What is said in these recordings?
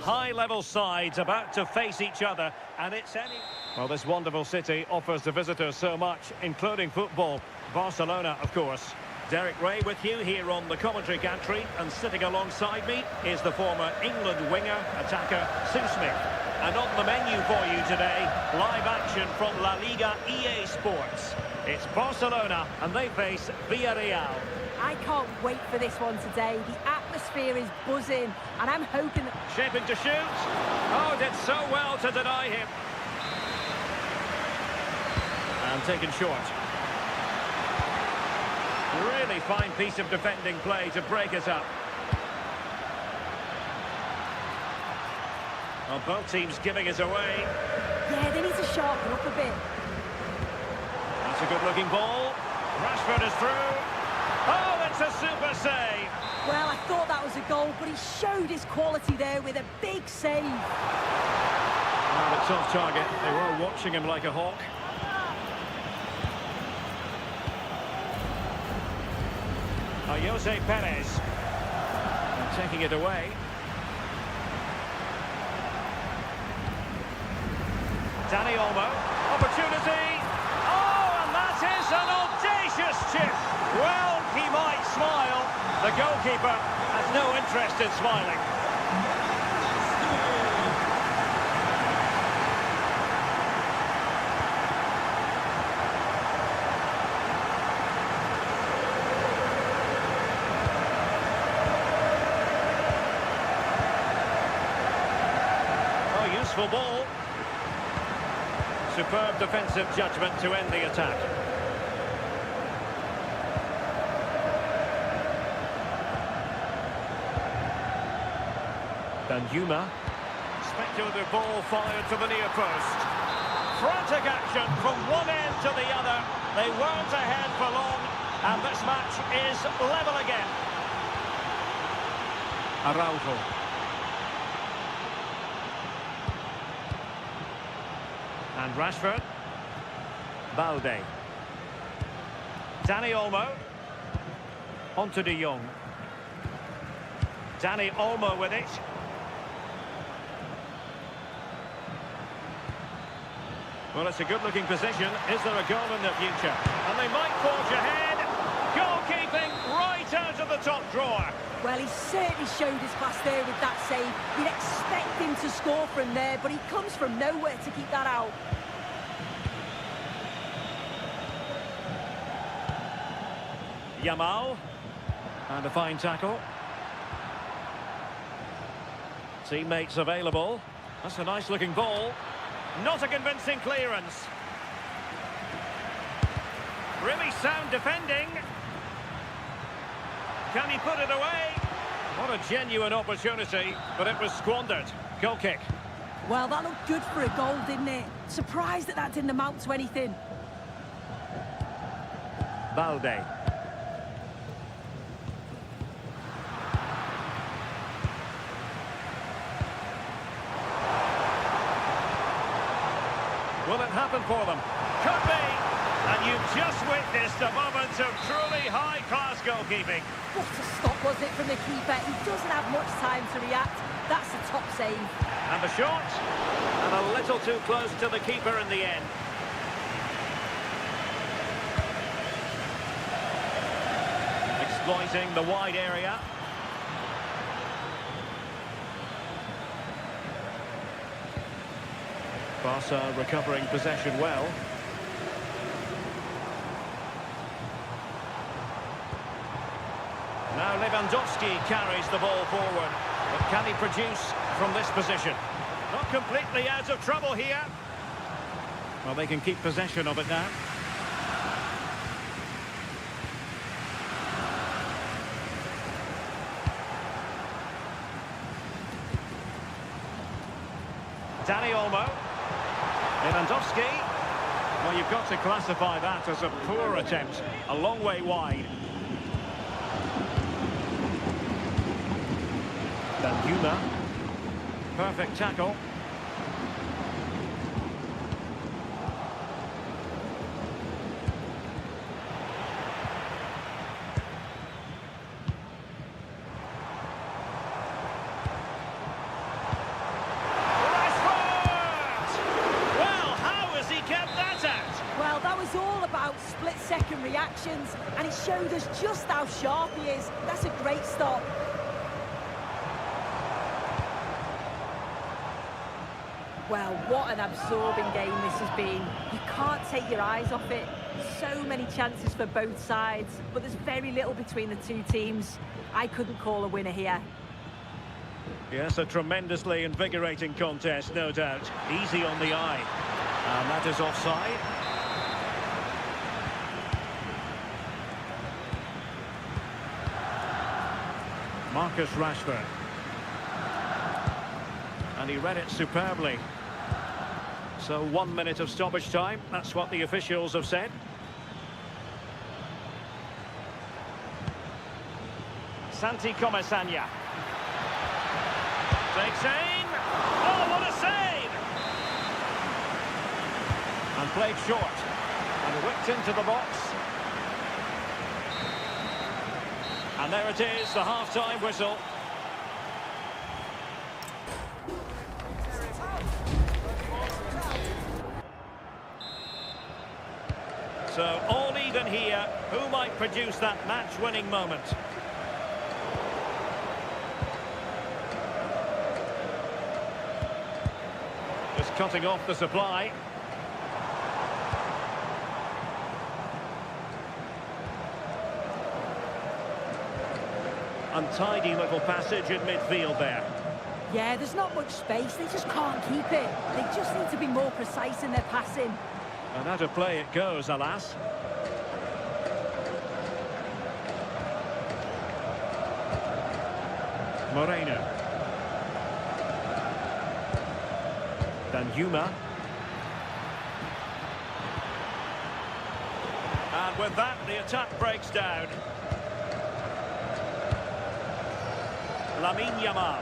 high-level sides about to face each other, and it's any... Well, this wonderful city offers the visitors so much, including football. Barcelona, of course. Derek Ray with you here on the commentary gantry, and sitting alongside me is the former England winger, attacker, Sue Smith. And on the menu for you today, live action from La Liga EA Sports. It's Barcelona, and they face Villarreal. I can't wait for this one today. The atmosphere is buzzing, and I'm hoping that... Shaping to shoot. Oh, did so well to deny him. And taken short. Really fine piece of defending play to break us up. Well, both teams giving us away. Yeah, they need to sharpen up a bit. That's a good-looking ball. Rashford is through. Oh, it's a super save. Well, I thought that was a goal, but he showed his quality there with a big save. Well, a tough target. They were watching him like a hawk. Jose Perez. And taking it away. Dani Olmo. Opportunity. Oh, and that is an audacious chip. Well, he might smile. The goalkeeper has no interest in smiling. Useful ball. Superb defensive judgment to end the attack. Danjuma. Speculative ball fired to the near post. Frantic action from one end to the other. They weren't ahead for long, and this match is level again. Araujo. And Rashford. Balde. Dani Olmo. Onto De Jong. Dani Olmo with it. Well, it's a good-looking position. Is there a goal in the future? And they might forge ahead. Goalkeeping right out of the top drawer. Well, he certainly showed his class there with that save. You'd expect him to score from there, but he comes from nowhere to keep that out. Yamal. And a fine tackle. Teammates available. That's a nice-looking ball. Not a convincing clearance. Really sound defending. Can he put it away? What a genuine opportunity, but it was squandered. Goal kick. Well, that looked good for a goal, didn't it? Surprised that that didn't amount to anything. Balde. Will it happen for them? Could be! And you've just witnessed a moment of truly high-class goalkeeping. What a stop was it from the keeper? He doesn't have much time to react. That's a top save. And the shot. And a little too close to the keeper in the end. Exploiting the wide area. Barca recovering possession well. Now Lewandowski carries the ball forward. But can he produce from this position? Not completely out of trouble here. Well, they can keep possession of it now. Dani Olmo. Lewandowski. Well, you've got to classify that as a poor attempt. A long way wide. Danjuma. Perfect tackle. actions, and he showed us just how sharp he is. That's a great stop. Well, what an absorbing game this has been. You can't take your eyes off it. So many chances for both sides, but there's very little between the two teams. I couldn't call a winner here. Yes, a tremendously invigorating contest, no doubt. Easy on the eye. And that is offside. Marcus Rashford. And he read it superbly. So 1 minute of stoppage time. That's what the officials have said. Santi Comesaña. Takes aim. Oh, what a save! And played short. And whipped into the box. And there it is, the half-time whistle. So all even here. Who might produce that match-winning moment? Just cutting off the supply. Untidy little passage in midfield there. Yeah, there's not much space. They just can't keep it. They just need to be more precise in their passing. And out of play it goes, alas. Moreno. Danjuma. And with that, the attack breaks down. Lamine Yamal.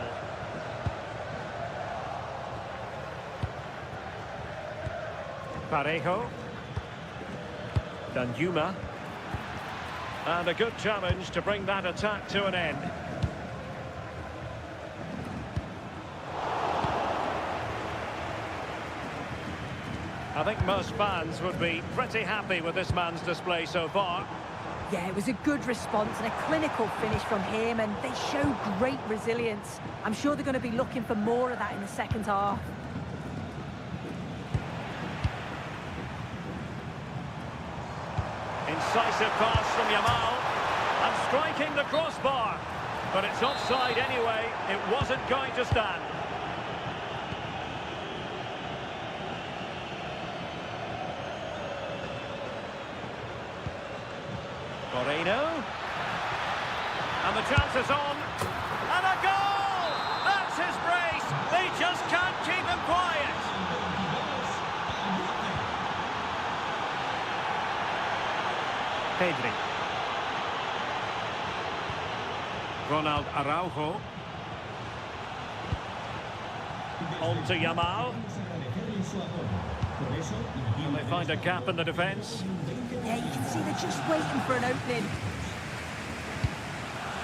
Parejo. Danjuma. And a good challenge to bring that attack to an end. I think most fans would be pretty happy with this man's display so far. Yeah, it was a good response and a clinical finish from him, and they show great resilience. I'm sure they're going to be looking for more of that in the second half. Incisive pass from Yamal, and striking the crossbar. But it's offside anyway, it wasn't going to stand. Moreno. And the chance is on. And a goal! That's his brace! They just can't keep him quiet! Pedri. Ronald Araujo. On to Yamal. And they find a gap in the defence. Yeah, you can see they're just waiting for an opening.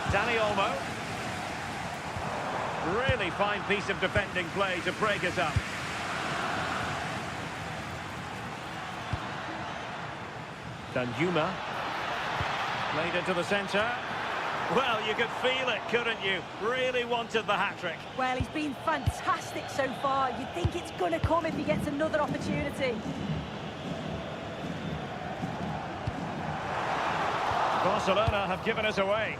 Dani Olmo. Really fine piece of defending play to break it up. Danjuma. Played into the centre. Well, you could feel it, couldn't you? Really wanted the hat-trick. Well, he's been fantastic so far. You'd think it's going to come if he gets another opportunity. Barcelona have given us away.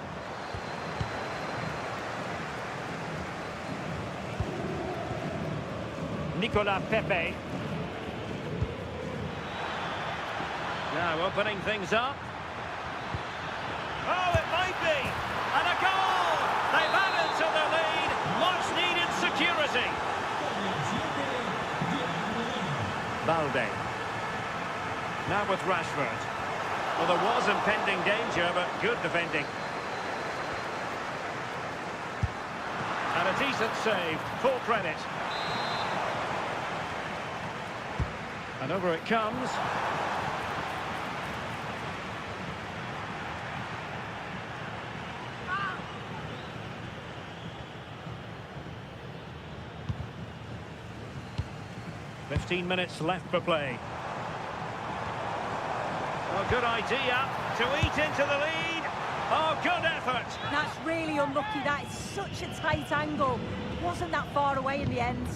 Nicolas Pepe. Now opening things up. Oh, it might be! And a goal! They've added to their lead. Much needed security. Balde. Now with Rashford. Well, there was impending danger, but good defending. And a decent save. Full credit. And over it comes. .15 minutes left for play. Oh, A good idea to eat into the lead. Oh, good effort. That's really unlucky. That is such a tight angle. Wasn't that far away in the end.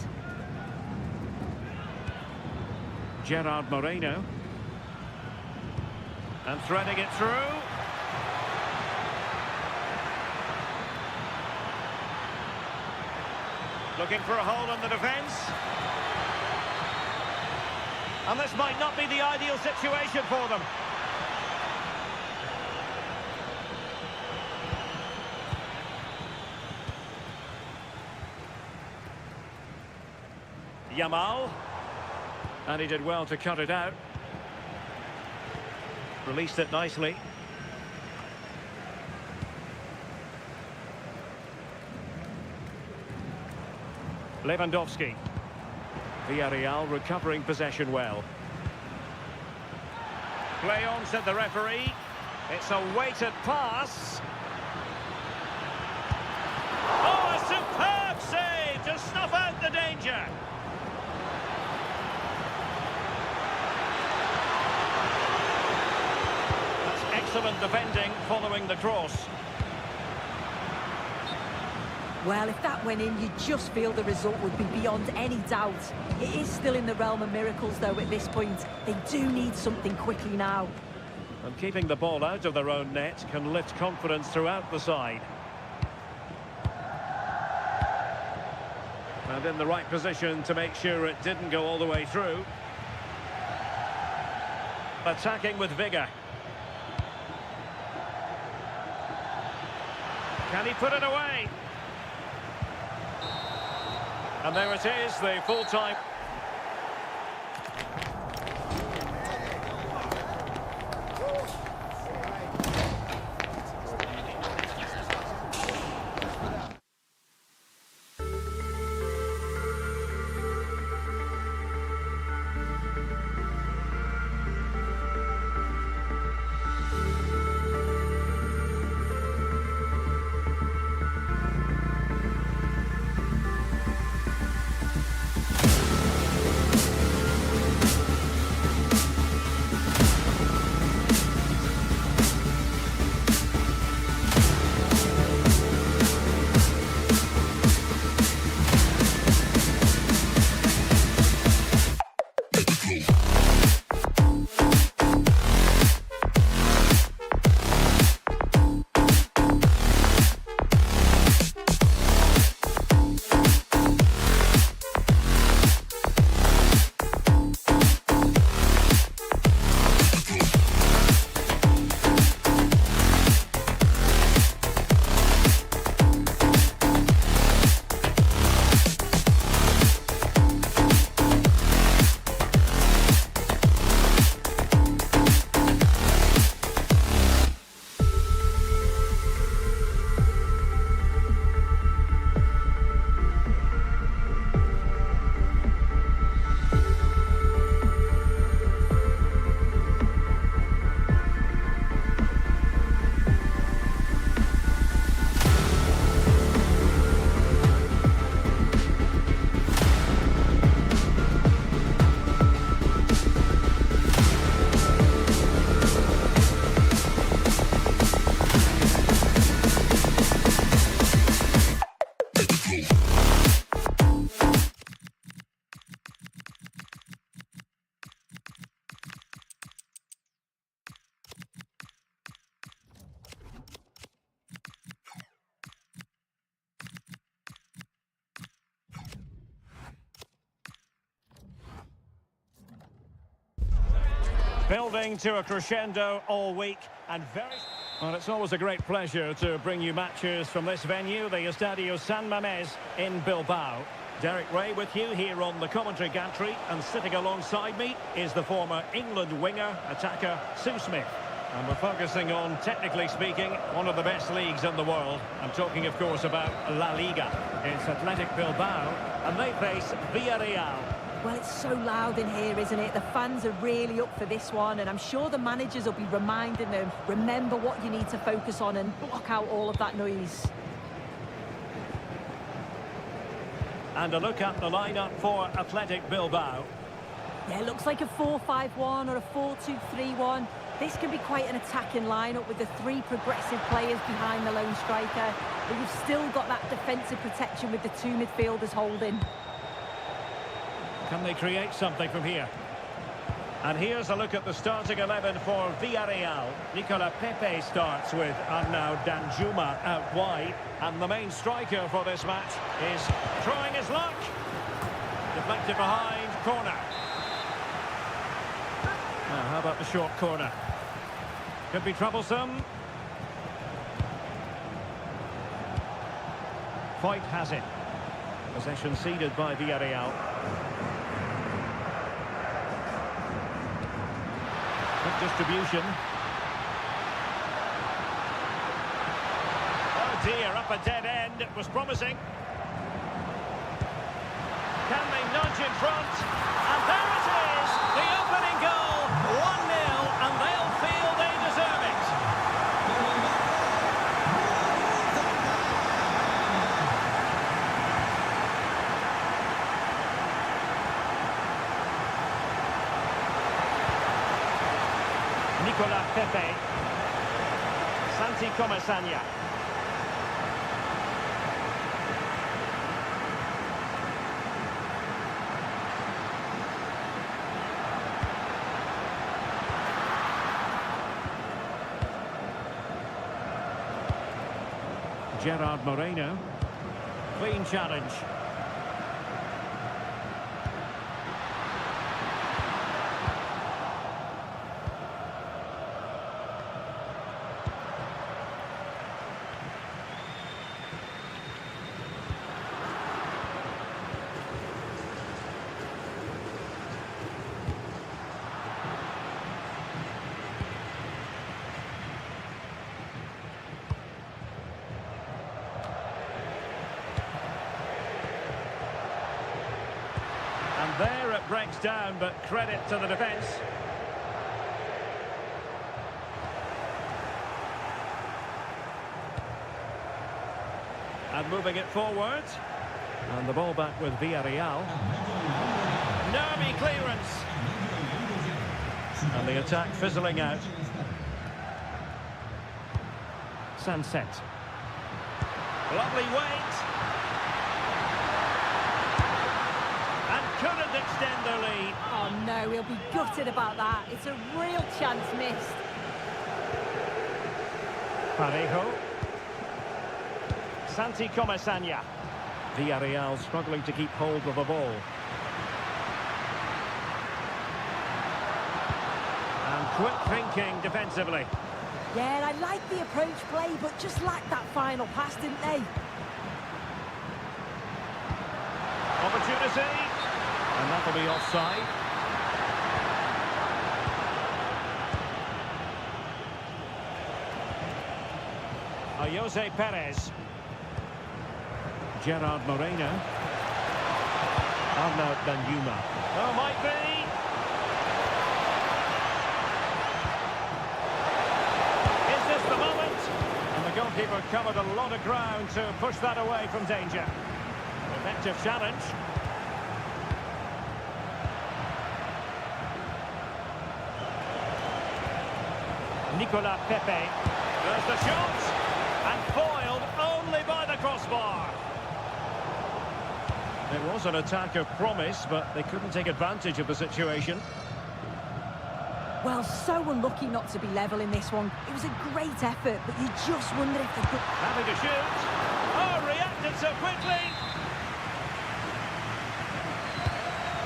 Gerard Moreno. And threading it through. Looking for a hole in the defence. And this might not be the ideal situation for them. Yamal. And he did well to cut it out. Released it nicely. Lewandowski. Villarreal recovering possession well. Play on, said the referee. It's a weighted pass. Oh, a superb save to snuff out the danger. That's excellent defending following the cross. Well, if that went in, you just feel the result would be beyond any doubt. It is still in the realm of miracles, though, at this point. They do need something quickly now. And keeping the ball out of their own net can lift confidence throughout the side. And in the right position to make sure it didn't go all the way through. Attacking with vigour. Can he put it away? And there it is, the full-time. Building to a crescendo all week and very... Well, it's always a great pleasure to bring you matches from this venue, the Estadio San Mamés in Bilbao. Derek Ray with you here on the commentary gantry, and sitting alongside me is the former England winger, attacker, Sue Smith. And we're focusing on, technically speaking, one of the best leagues in the world. I'm talking, of course, about La Liga. It's Athletic Bilbao, and they face Villarreal. Well, it's so loud in here, isn't it? The fans are really up for this one, and I'm sure the managers will be reminding them, remember what you need to focus on and block out all of that noise. And a look at the lineup for Athletic Bilbao. Yeah, it looks like a 4-5-1 or a 4-2-3-1. This can be quite an attacking lineup with the three progressive players behind the lone striker, but you've still got that defensive protection with the two midfielders holding. Can they create something from here? And here's a look at the starting 11 for Villarreal. Nicola Pepe starts with Arnaud Danjuma out wide. And the main striker for this match is trying his luck. Deflected behind, corner. Now, how about the short corner? Could be troublesome. Foyt has it. Possession ceded by Villarreal. Good distribution. Oh dear, up a dead end. It was promising. Can they nudge in front? And there it is! The opening goal! 1-0, and they'll feel they deserve it. Nicola Pepe. Santi Comasagna. Gerard Moreno. Clean challenge. And there it breaks down, but credit to the defence. And moving it forward. And the ball back with Villarreal. Nervy clearance. And the attack fizzling out. Sunset. Lovely weight. Couldn't extend their lead. Oh no, he'll be gutted about that. It's a real chance missed. Parejo. Santi Comasagna. Villarreal struggling to keep hold of the ball. And quick thinking defensively. Yeah, I like the approach play, but just lacked that final pass, didn't they? Opportunity. And that'll be offside. Jose Perez. Gerard Moreno. Arnaud Danjuma. Oh, might be. Is this the moment? And the goalkeeper covered a lot of ground to push that away from danger. Effective challenge. Nicola Pepe. There's the shot. And foiled only by the crossbar. It was an attack of promise, but they couldn't take advantage of the situation. Well, so unlucky not to be level in this one. It was a great effort, but you just wonder if they could... Having to shoot. Oh, reacted so quickly.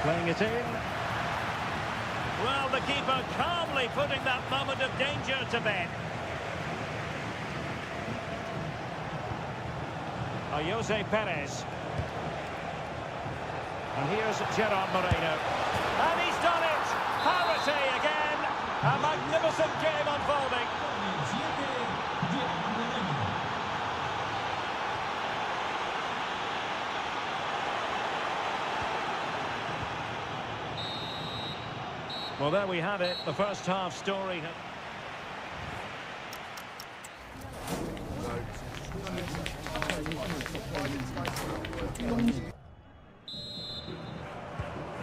Playing it in. Well, the keeper calmly putting that moment of danger to bed. Jose Perez. And here's Gerard Moreno. And he's done it! Parity again! A magnificent game unfolding. Well, there we have it, the first half story.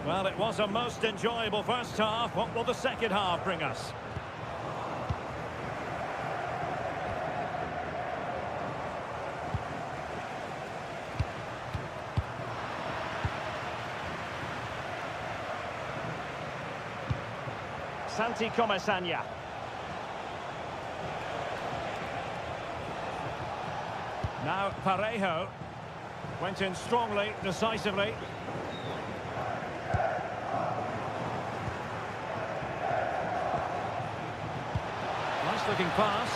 Well, it was a most enjoyable first half. What will the second half bring us? Santi Comesaña. Now Parejo. Went in strongly, decisively. Nice looking pass.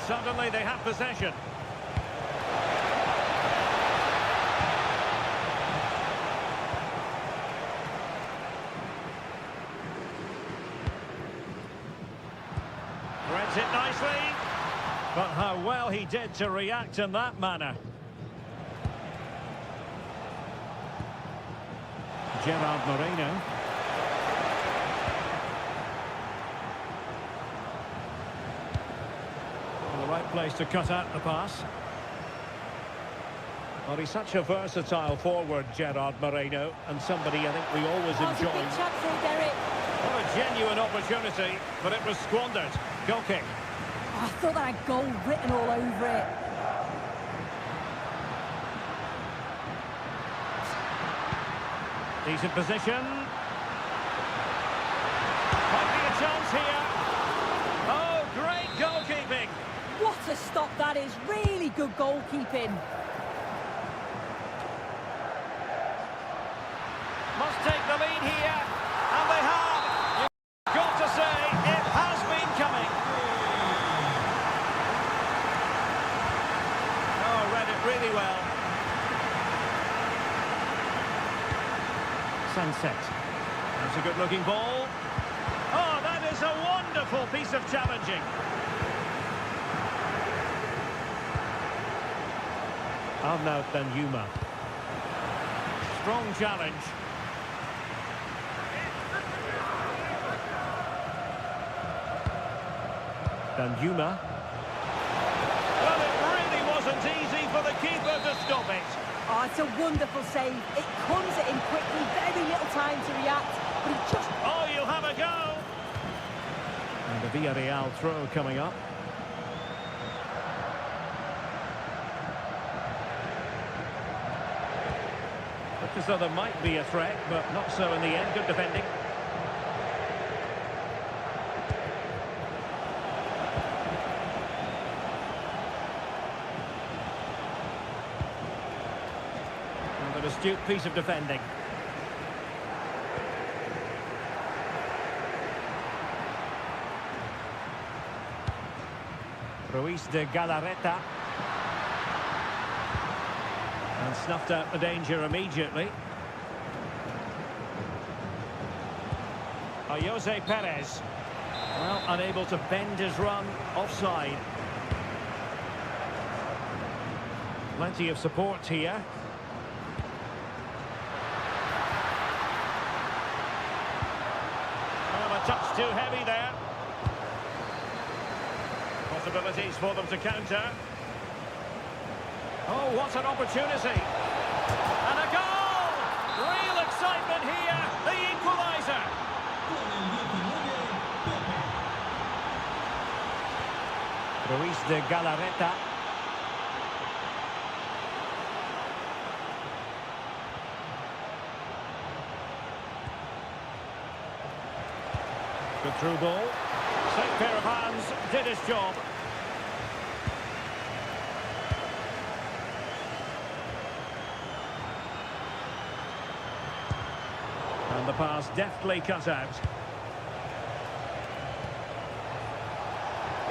Suddenly they have possession. Threads it nicely. But how well he did to react in that manner. Gerard Moreno. The right place to cut out the pass. Well, he's such a versatile forward, Gerard Moreno, and somebody I think we always enjoy. A big chance here, Derek. Well, a genuine opportunity, but it was squandered. Goal kick. Oh, I thought that had goal written all over it. Decent position. Might be a chance here. Oh, great goalkeeping. What a stop that is. Really good goalkeeping. Must take the lead here. And they have. You've got to say, it has been coming. Oh, read it really well. Sunset. That's a good-looking ball. Oh, that is a wonderful piece of challenging. Arnaud Danjuma. Strong challenge. Danjuma. Well, it really wasn't easy for the keeper to stop it. Oh, it's a wonderful save. It comes at him quickly, very little time to react, but he just... Oh, you'll have a go! And the Villarreal throw coming up. Looked as though there might be a threat, but not so in the end. Good defending. An astute piece of defending. Ruiz de Galarreta. And snuffed out the danger immediately. Jose Perez. Well, unable to bend his run. Offside. Plenty of support here. Well, a touch too heavy there. Possibilities for them to counter. Oh, what an opportunity. And a goal! Real excitement here. The equaliser. Ruiz de Galarreta. Good through ball. Safe pair of hands. Did his job. And the pass deftly cut out.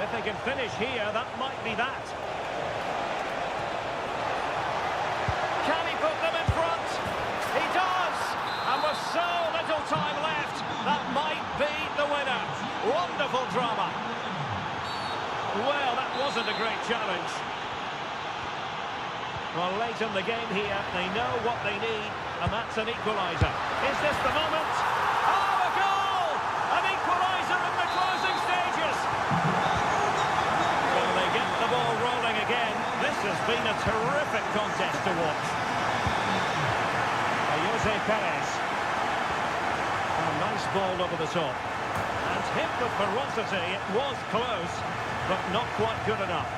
If they can finish here, that might be that. Can he put them in front? He does! And with so little time left, that might be the winner. Wonderful drama. Well, that wasn't a great challenge. Well, late in the game here, they know what they need, and that's an equaliser. Is this the moment? Oh, a goal! An equaliser in the closing stages! Well, they get the ball rolling again. This has been a terrific contest to watch. Jose Perez. A nice ball over the top. And hit with ferocity. It was close, but not quite good enough.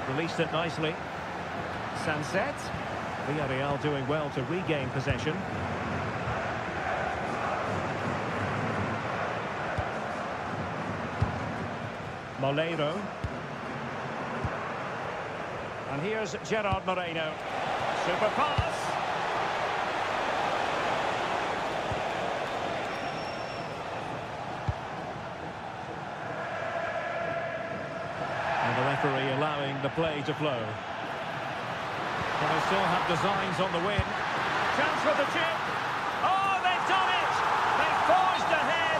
Released it nicely. Sunset. Villarreal doing well to regain possession. Moleiro. And here's Gerard Moreno. Super pass. And the referee allowing the play to flow. But they still have designs on the win. Chance for the chip. Oh, they've done it! They've forged ahead,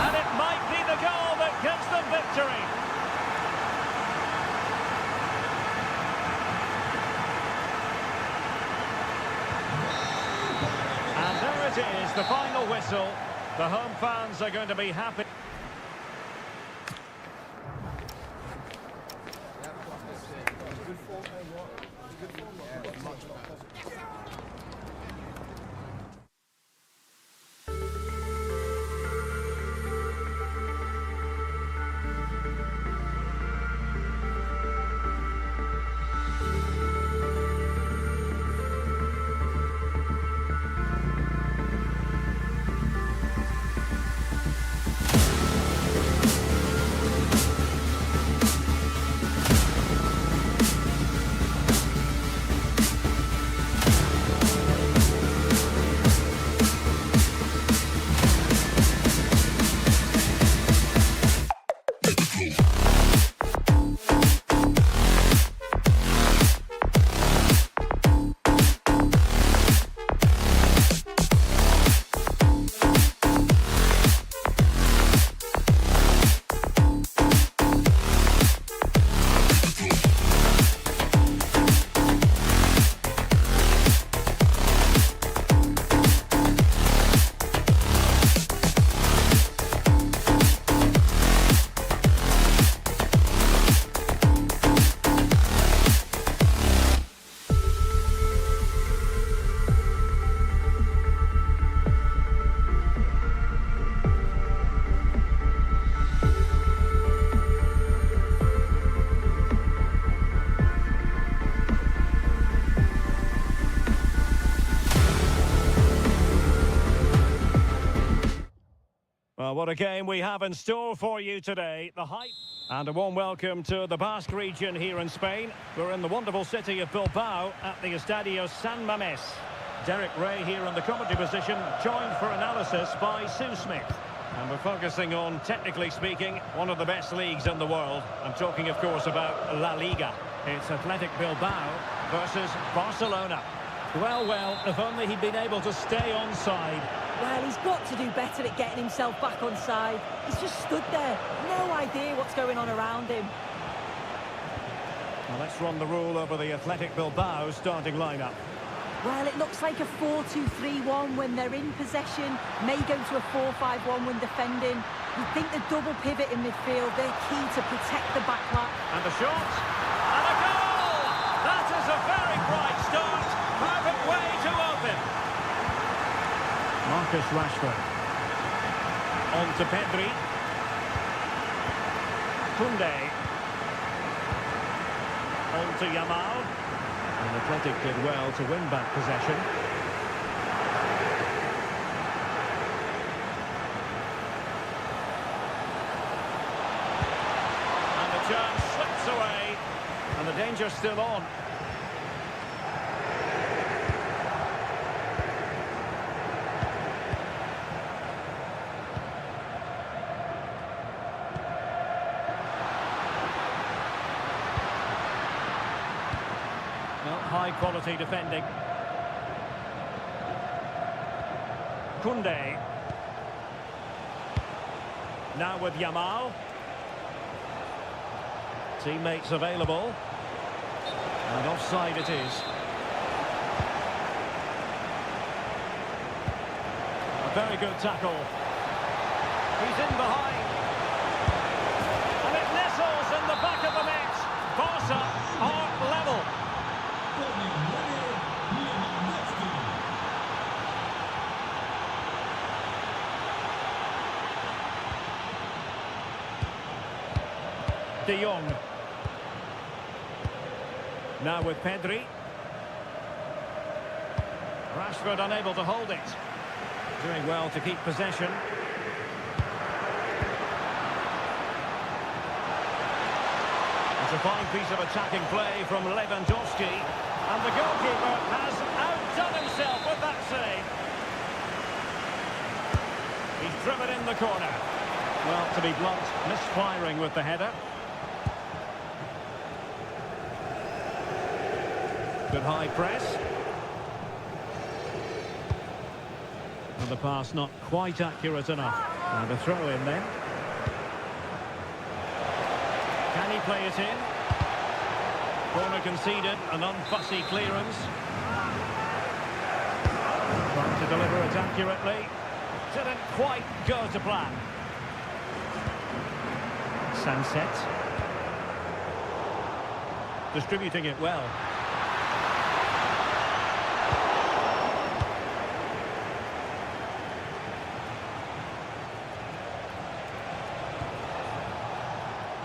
and it might be the goal that gives them victory. And there it is, the final whistle. The home fans are going to be happy. Well, what a game we have in store for you today. The hype. And a warm welcome to the Basque region here in Spain. We're in the wonderful city of Bilbao at the Estadio San Mamés. Derek Ray here in the commentary position, joined for analysis by Sue Smith. And we're focusing on, technically speaking, one of the best leagues in the world. I'm talking, of course, about La Liga. It's Athletic Bilbao versus Barcelona. Well, if only he'd been able to stay onside. Well, he's got to do better at getting himself back on side. He's just stood there, no idea what's going on around him. Well, let's run the rule over the Athletic Bilbao starting lineup. Well, it looks like a 4-2-3-1 when they're in possession. May go to a 4-5-1 when defending. You think the double pivot in midfield, they're key to protect the back line. And the shot. And a goal! That is a very bright start. Perfect way to open. Marcus Rashford. On to Pedri. Koundé. On to Yamal. And Athletic did well to win back possession. And the chance slips away. And the danger's still on. High quality defending. Koundé. Now with Yamal. Teammates available. And offside it is. A very good tackle. He's in behind. And it nestles in the back of the net. Barca are level. De Jong. Now with Pedri. Rashford unable to hold it. Doing well to keep possession. It's a fine piece of attacking play from Lewandowski. And the goalkeeper has outdone himself with that save. He's driven in the corner. Well, to be blunt, misfiring with the header. Good high press. And the pass not quite accurate enough. And a throw in then. Can he play it in? Corner conceded, an unfussy clearance. Trying to deliver it accurately. Didn't quite go to plan. Sunset. Distributing it well.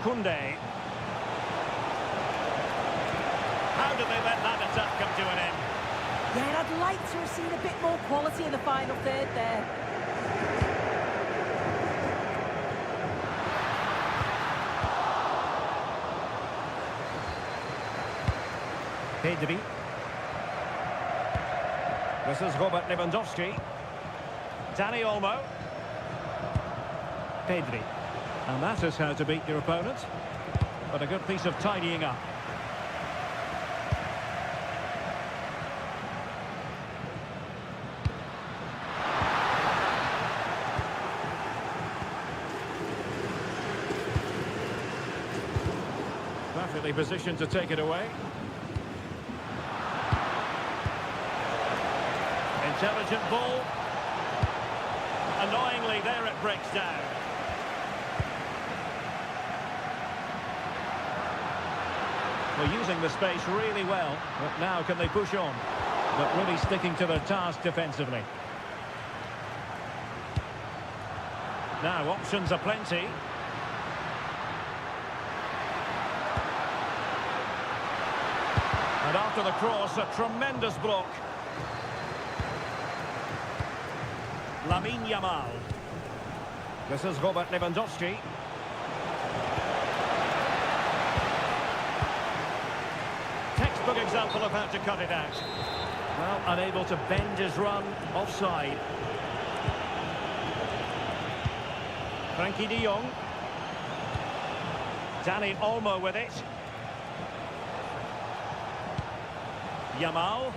Koundé. How did they let that attack come to an end? Yeah, I'd like to have seen a bit more quality in the final third there. Pedri. This is Robert Lewandowski. Dani Olmo. Pedri. And that is how to beat your opponent. But a good piece of tidying up. Perfectly positioned to take it away. Intelligent ball. Annoyingly, there it breaks down. Well, using the space really well, but now can they push on? But really sticking to their task defensively. Now, options are plenty. And after the cross, a tremendous block. Lamine Yamal. This is Robert Lewandowski. Textbook example of how to cut it out. Well, unable to bend his run, offside. Frankie de Jong. Dani Olmo with it. Yamal.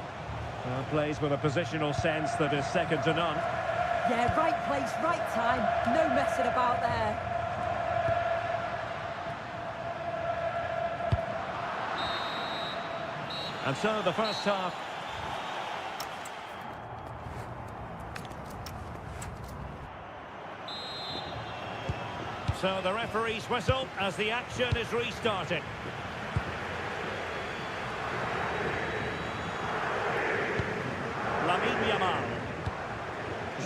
Plays with a positional sense that is second to none. Yeah, right place, right time. No messing about there. And so the first half. So the referee's whistle as the action is restarted. Lamine Yamal.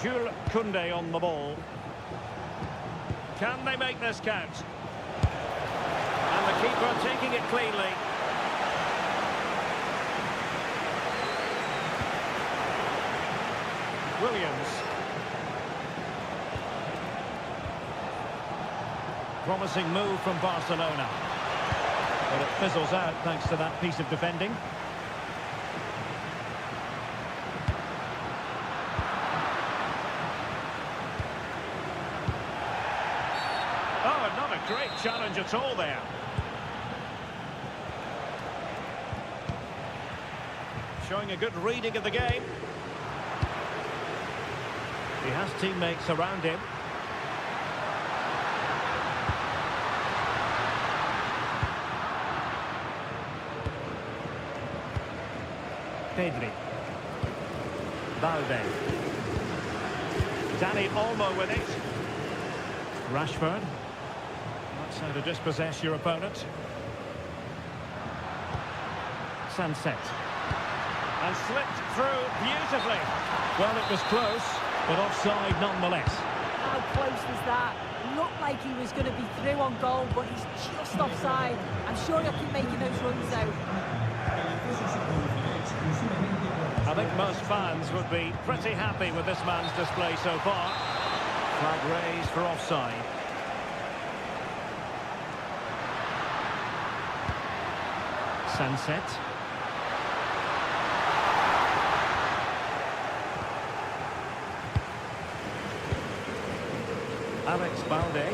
Jules Koundé on the ball. Can they make this count? And the keeper taking it cleanly. Williams. Promising move from Barcelona. But it fizzles out thanks to that piece of defending. Oh, not a great challenge at all there. Showing a good reading of the game. He has teammates around him. Pedri. Valde. Dani Olmo with it. Rashford. That's how to dispossess your opponent. Sunset. And slipped through beautifully. Well, it was close, but offside nonetheless. How close was that? Looked like he was going to be through on goal, but he's just offside. I'm sure he'll keep making those runs though. most fans would be pretty happy with this man's display so far. Flag raised for offside. Sunset. Alex Balde.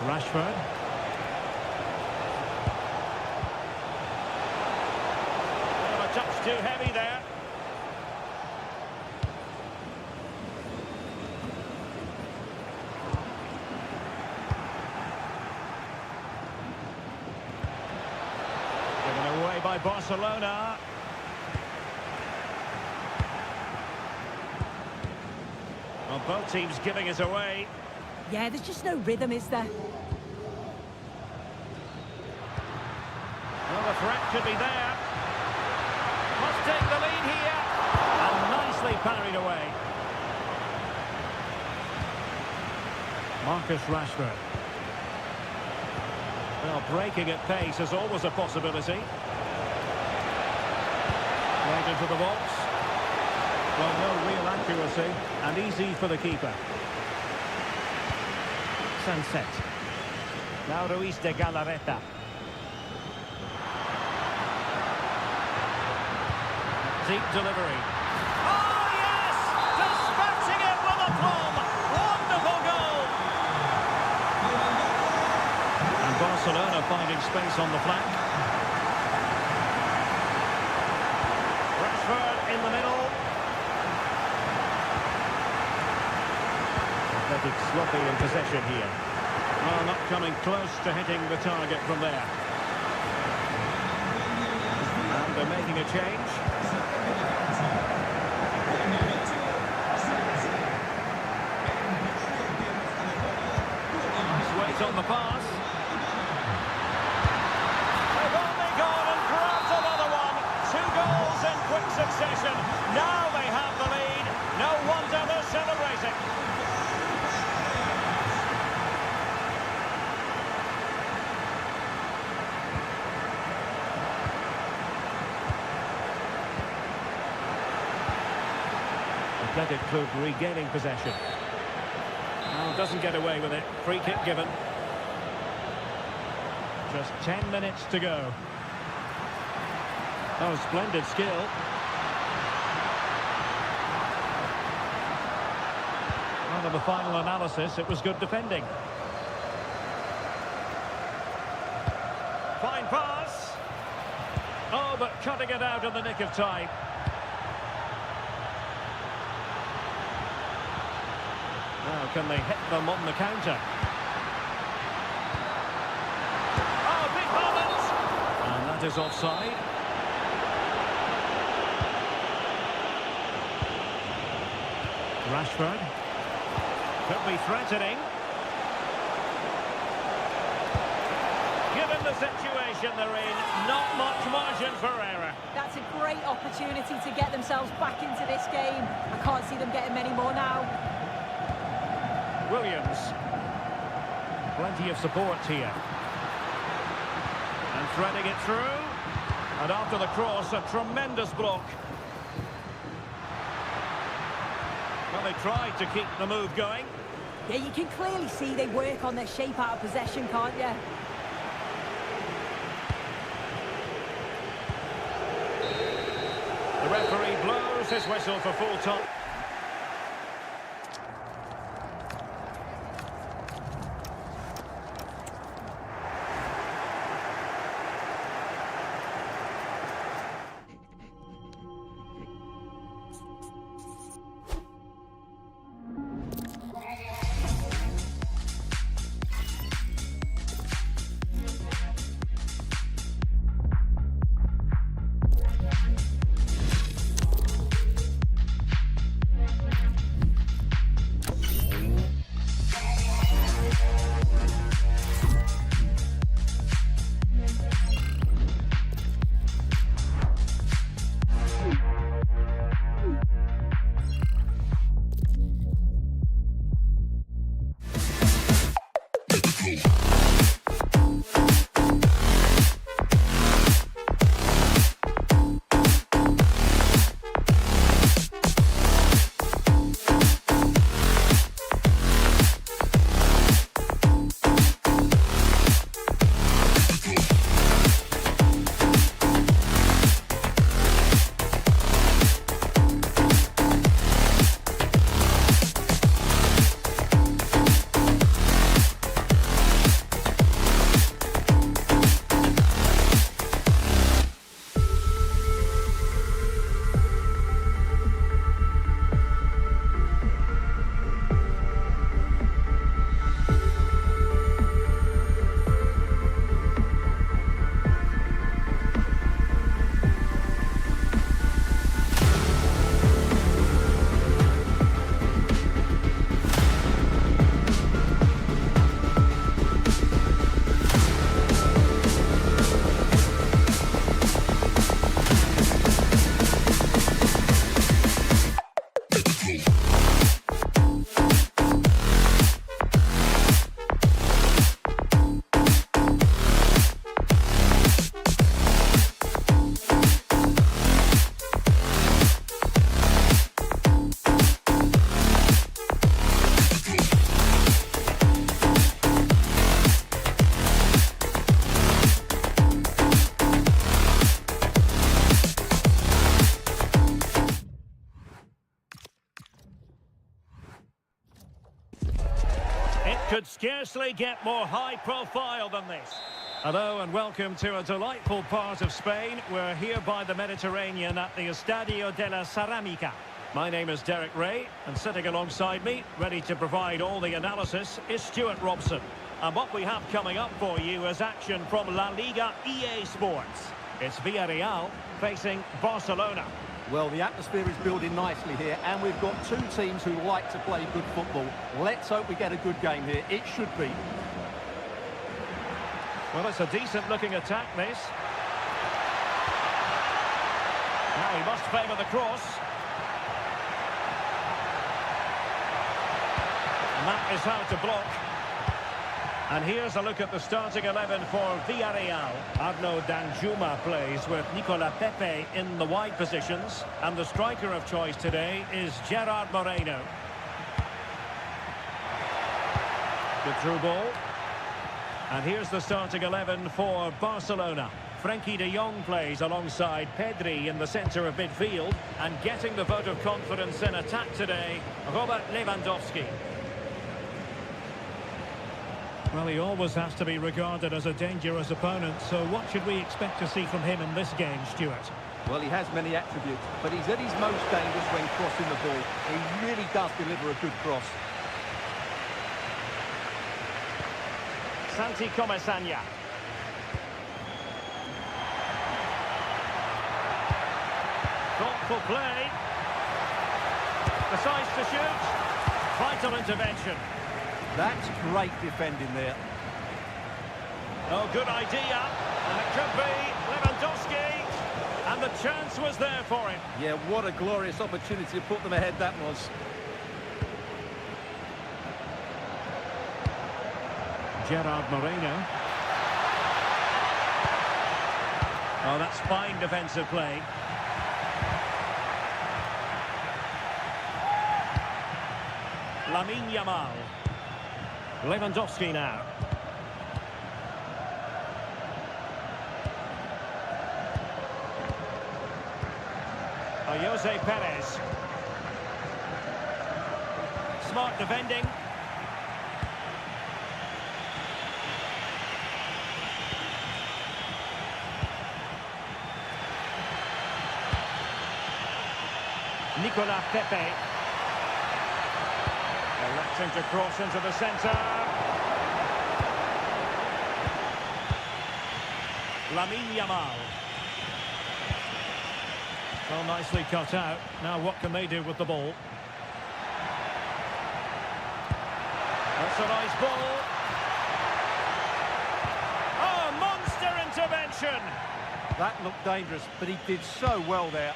Rashford. Oh, a touch too heavy there. Given away by Barcelona. Well, both teams giving it away. Yeah, there's just no rhythm, is there? Well, the threat could be there. Must take the lead here. And nicely parried away. Marcus Rashford. Well, breaking at pace is always a possibility. Right into the box. Well, no real accuracy, and easy for the keeper. Sunset. Now Ruiz de Galarreta. Deep delivery. Oh, yes! Dispatching it with aplomb! Wonderful goal! And Barcelona finding space on the flank. Rashford in the middle. Athletic sloppy in possession here. Well, not coming close to hitting the target from there. And they're making a change. Nice weight on the pass. They've only gone and grabbed another one. 2 goals in quick succession. Now they have the lead. No wonder they're celebrating. Athletic Club regaining possession. Oh, doesn't get away with it. Free kick given. Just 10 minutes to go. Oh, splendid skill. Under the final analysis, it was good defending. Fine pass. Oh, but cutting it out in the nick of time. Now, can they hit them on the counter? Oh, big moment! And that is offside. Rashford. Could be threatening. Given the situation they're in, not much margin for error. That's a great opportunity to get themselves back into this game. I can't see them getting many more now. Williams. Plenty of support here. And threading it through. And after the cross, a tremendous block. Well, they tried to keep the move going. Yeah, you can clearly see they work on their shape out of possession, can't you? The referee blows his whistle for full time. Could scarcely get more high profile than this. Hello and welcome to a delightful part of Spain. We're here by the Mediterranean at the Estadio de la Ceramica. My name is Derek Ray, and sitting alongside me, ready to provide all the analysis, is Stuart Robson. And what we have coming up for you is action from La Liga EA Sports. It's Villarreal facing Barcelona. Well, the atmosphere is building nicely here, and we've got two teams who like to play good football. Let's hope we get a good game here. It should be. Well, it's a decent-looking attack, this. Now he must favour the cross. And that is how to block. And here's a look at the starting 11 for Villarreal. Arnaud Danjuma plays with Nicolas Pepe in the wide positions. And the striker of choice today is Gerard Moreno. Good through ball. And here's the starting 11 for Barcelona. Frenkie de Jong plays alongside Pedri in the centre of midfield. And getting the vote of confidence in attack today, Robert Lewandowski. Well, he always has to be regarded as a dangerous opponent, so what should we expect to see from him in this game, Stuart? Well, he has many attributes, but he's at his most dangerous when crossing the ball. He really does deliver a good cross. Santi Comesaña. Thoughtful play. Decides to shoot. Vital intervention. That's great defending there. Oh, good idea. And it could be Lewandowski. And the chance was there for him. Yeah, what a glorious opportunity to put them ahead that was. Gerard Moreno. Oh, that's fine defensive play. Lamine Yamal. Lewandowski now. Jose Perez. Smart defending. Nicolas Pepe. Electing to cross into the centre. Lamine Yamal. Well, nicely cut out. Now what can they do with the ball? That's a nice ball. Oh, monster intervention! That looked dangerous, but he did so well there.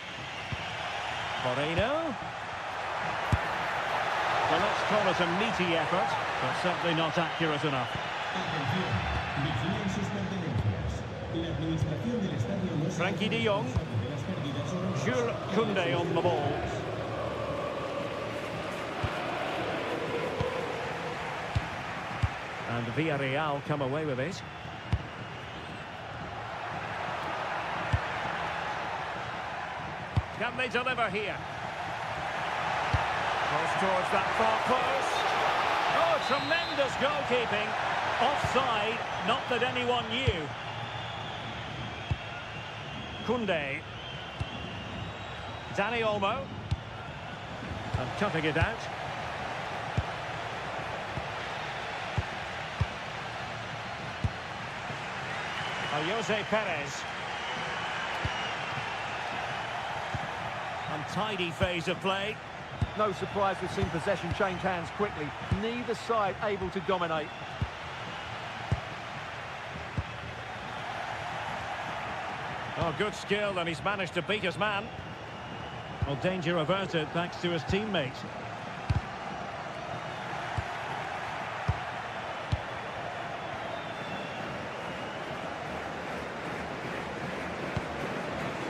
Moreno. Well, let's call it a meaty effort, but certainly not accurate enough. Frenkie de Jong. Jules Koundé on the ball. And Villarreal come away with it. Can they deliver here? Goes towards that far post. Oh, tremendous goalkeeping. Offside, not that anyone knew. Koundé. Dani Olmo. And cutting it out. Jose Perez. Untidy phase of play. No surprise we've seen possession change hands quickly. Neither side able to dominate. Oh, good skill, and he's managed to beat his man. Well, danger averted thanks to his teammate.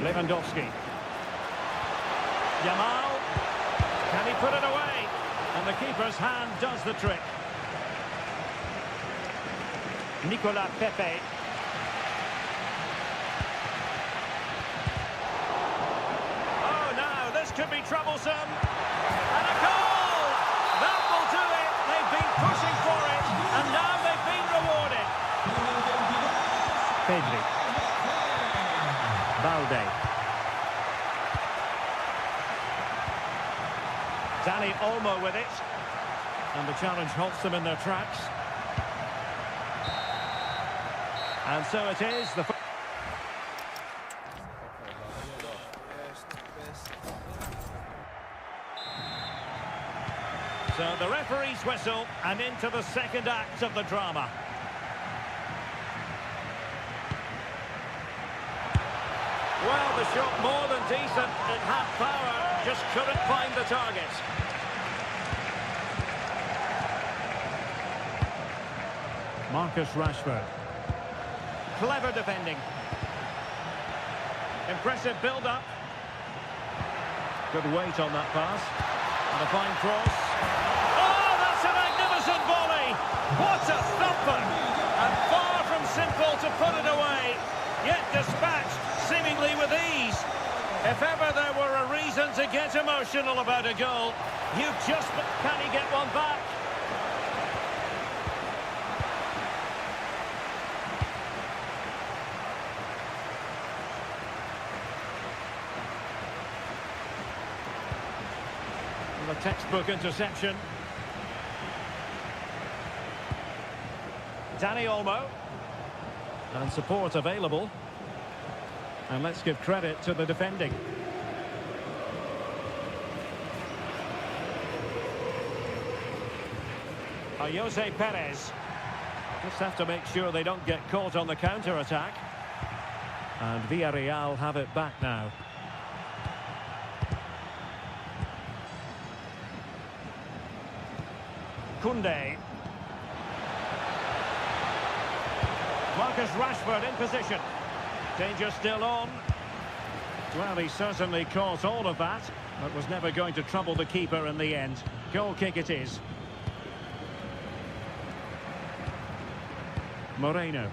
Lewandowski. Yamal. Can he put it away? And the keeper's hand does the trick. Nicolas Pepe. Oh, now this could be troublesome. And a goal! That will do it. They've been pushing for it. Pedri. Balde. Dani Olmo with it. And the challenge halts them in their tracks. And so it is. So the referee's whistle, and into the second act of the drama. Well, the shot more than decent. It had power, just couldn't find the target. Marcus Rashford. Clever defending. Impressive build-up. Good weight on that pass. And a fine cross. Oh, that's a magnificent volley! What a thumper! And far from simple to put it away. Yet dispatched, seemingly with ease. If ever there were a reason to get emotional about a goal, you just... Can he get one back? A textbook interception. Dani Olmo. And support available. And let's give credit to the defending. Jose Perez. Just have to make sure they don't get caught on the counter-attack. And Villarreal have it back now. Koundé. Marcus Rashford in position. Danger still on. Well, he certainly caught all of that, but was never going to trouble the keeper in the end. Goal kick it is. Moreno.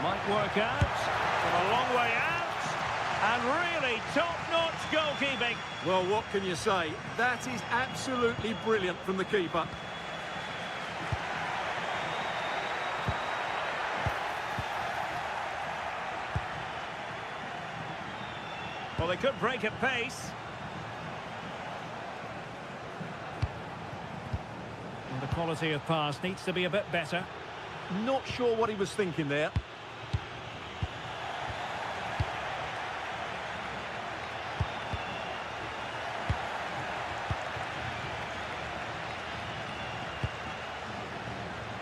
Might work out. From a long way out. And really top-notch goalkeeping. Well, what can you say? That is absolutely brilliant from the keeper. Well, they could break at pace. And the quality of pass needs to be a bit better. Not sure what he was thinking there.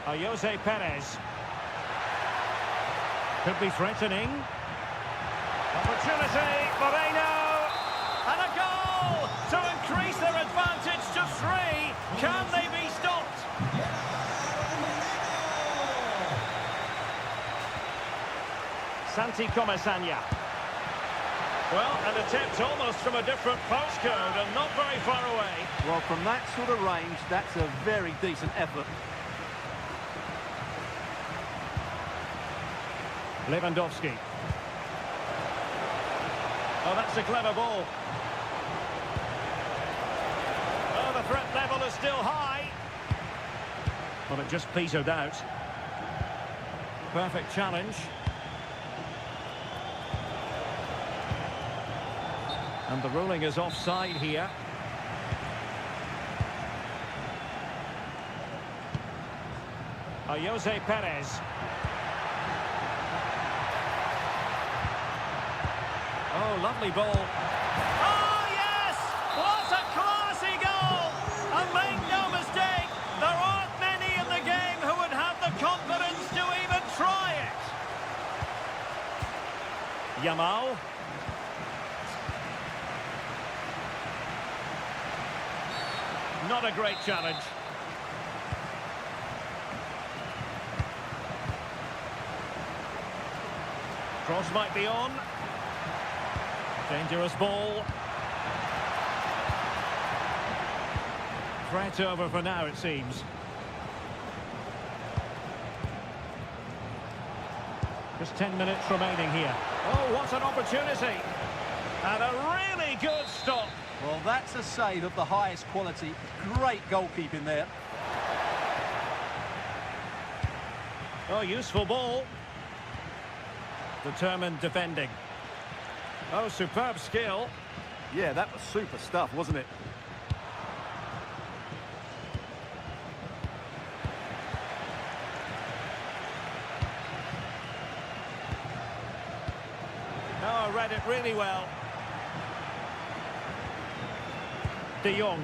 Jose Perez. Could be threatening. Opportunity, Moreno. And a goal to increase their advantage to 3. Can they be stopped? Santi Comesaña. Well, an attempt almost from a different postcode and not very far away. Well, from that sort of range, that's a very decent effort. Lewandowski. Oh, that's a clever ball. Oh, the threat level is still high. Well, it just petered out. Perfect challenge. And the ruling is offside here. Jose Perez. Oh, lovely ball. Oh, yes! What a classy goal! And make no mistake, there aren't many in the game who would have the confidence to even try it. Yamal. Not a great challenge. Cross might be on. Dangerous ball. Threat over for now, it seems. Just 10 minutes remaining here. Oh, what an opportunity. And a really good stop. Well, that's a save of the highest quality. Great goalkeeping there. Oh, useful ball. Determined defending. Oh, superb skill. Yeah, that was super stuff, wasn't it? Oh, read it really well. De Jong.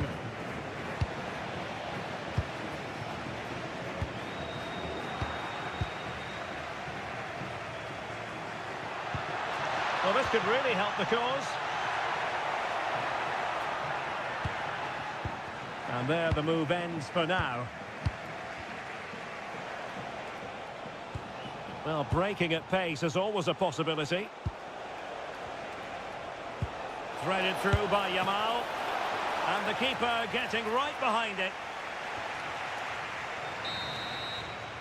Well, this could really help the cause. And there the move ends for now. Well, breaking at pace is always a possibility. Threaded through by Yamal. And the keeper getting right behind it.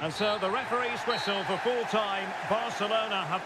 And so the referee's whistle for full time. Barcelona have...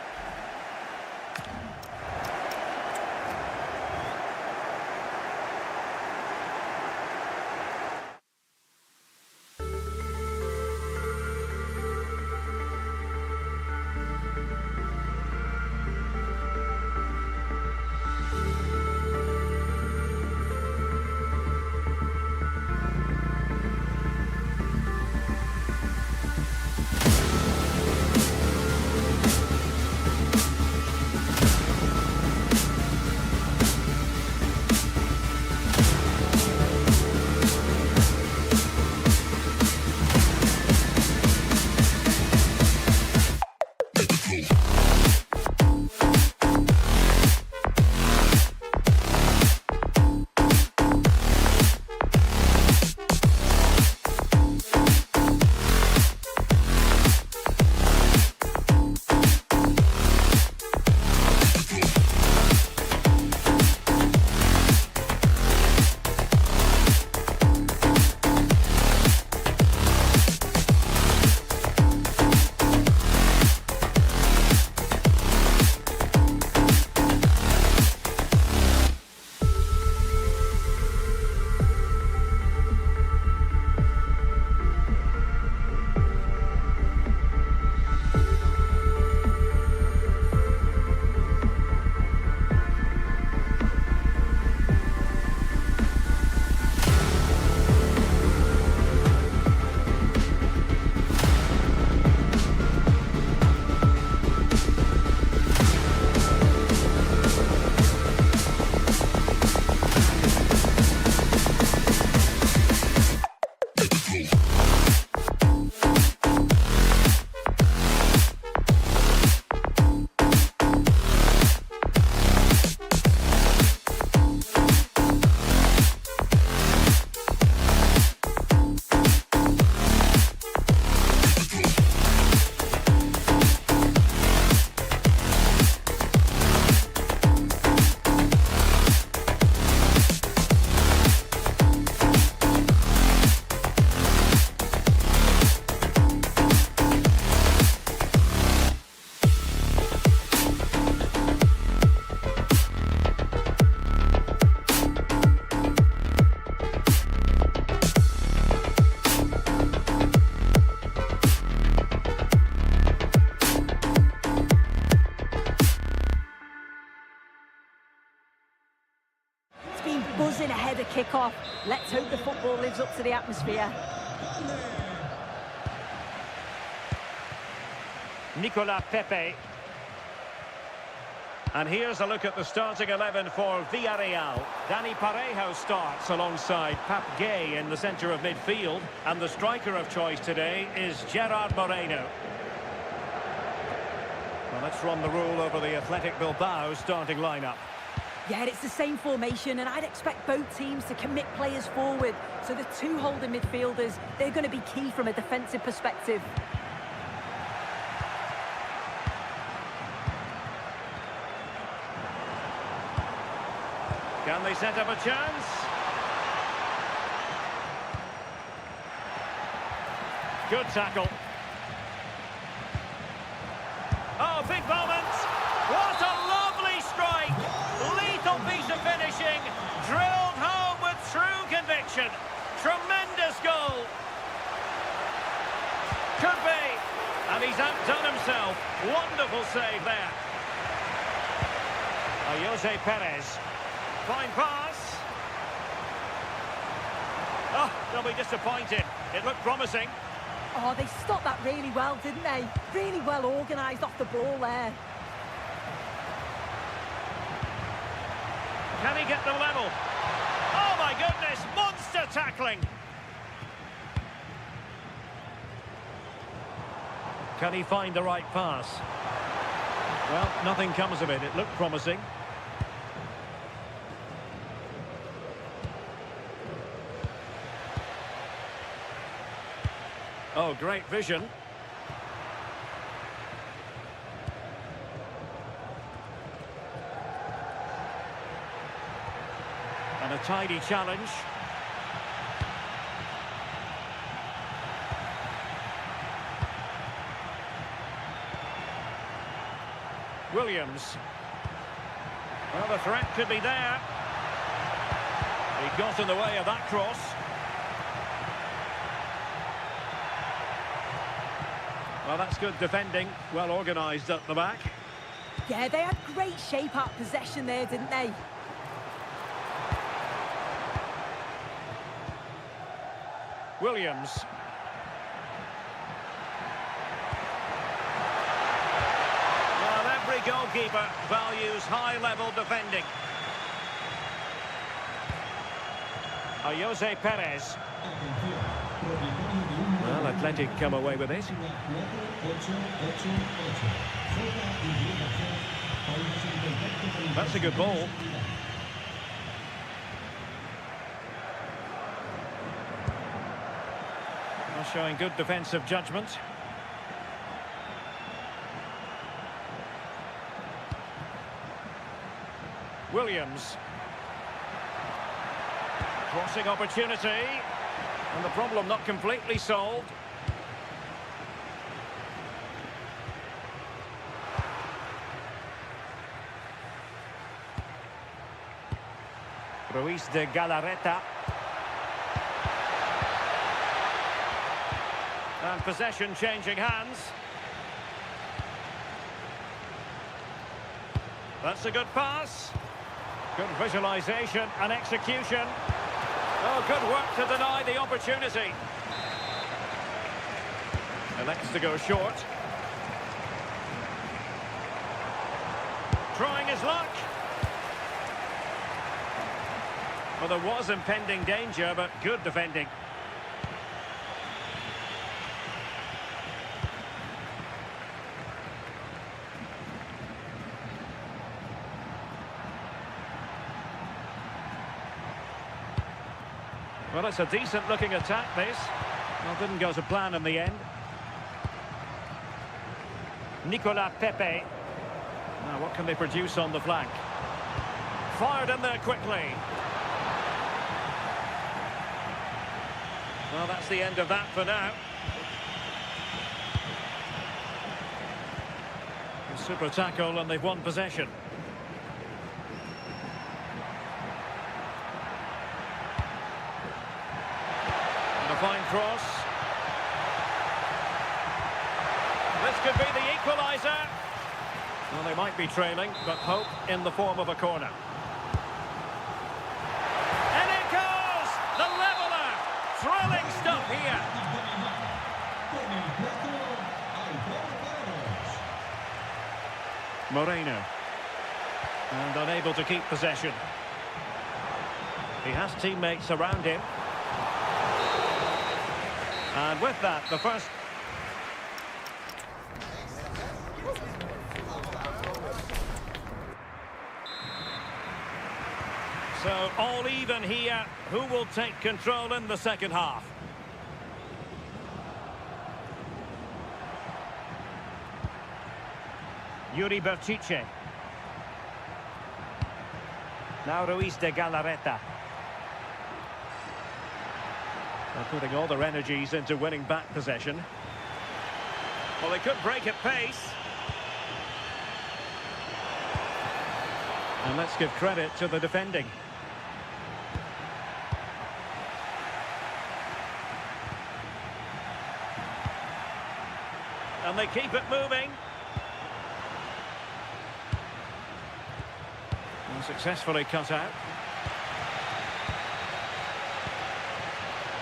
Buzzing ahead of kick-off. Let's hope the football lives up to the atmosphere. Nicolas Pepe. And here's a look at the starting 11 for Villarreal. Dani Parejo starts alongside Pap Gay in the centre of midfield. And the striker of choice today is Gerard Moreno. Well, let's run the rule over the Athletic Bilbao starting lineup. Yeah, it's the same formation, and I'd expect both teams to commit players forward. So the two holding midfielders, they're going to be key from a defensive perspective. Can they set up a chance? Good tackle. Oh, big moment! What a lovely strike! Lethal piece of finishing, drilled home with true conviction. Tremendous goal. Could be. And he's outdone himself. Wonderful save there. Jose Perez. Fine pass. Oh, they'll be disappointed. It looked promising. Oh, they stopped that really well, didn't they? Really well organised off the ball there. Can he get the level? Oh my goodness, monster tackling. Can he find the right pass? Well, nothing comes of it. It looked promising. Oh, great vision. And a tidy challenge. Williams. Well, the threat could be there. He got in the way of that cross. Well, that's good defending. Well organised at the back. Yeah, they had great shape out possession there, didn't they? Williams. Well, every goalkeeper values high-level defending. Jose Perez. Well, Athletic come away with it. That's a good ball. Well, showing good defensive judgment. Williams. Crossing opportunity. And the problem not completely solved. Ruiz de Galarreta. And possession changing hands. That's a good pass. Good visualisation and execution. Oh, good work to deny the opportunity. Elects to go short. Trying his luck. Well, there was impending danger, but good defending. Well, it's a decent-looking attack, this. Well, didn't go to plan in the end. Nicolas Pepe. Now, what can they produce on the flank? Fired in there quickly. Well, that's the end of that for now. A super tackle, and they've won possession. Fine cross. This could be the equaliser. Well, they might be trailing, but hope in the form of a corner. And it goes! The leveller! Thrilling stuff here. Moreno. And unable to keep possession. He has teammates around him. And with that, the first... So, all even here. Who will take control in the second half? Yuri Berchiche. Now Ruiz de Galarreta. They're putting all their energies into winning back possession. Well, they could break at pace. And let's give credit to the defending. And they keep it moving. And successfully cut out.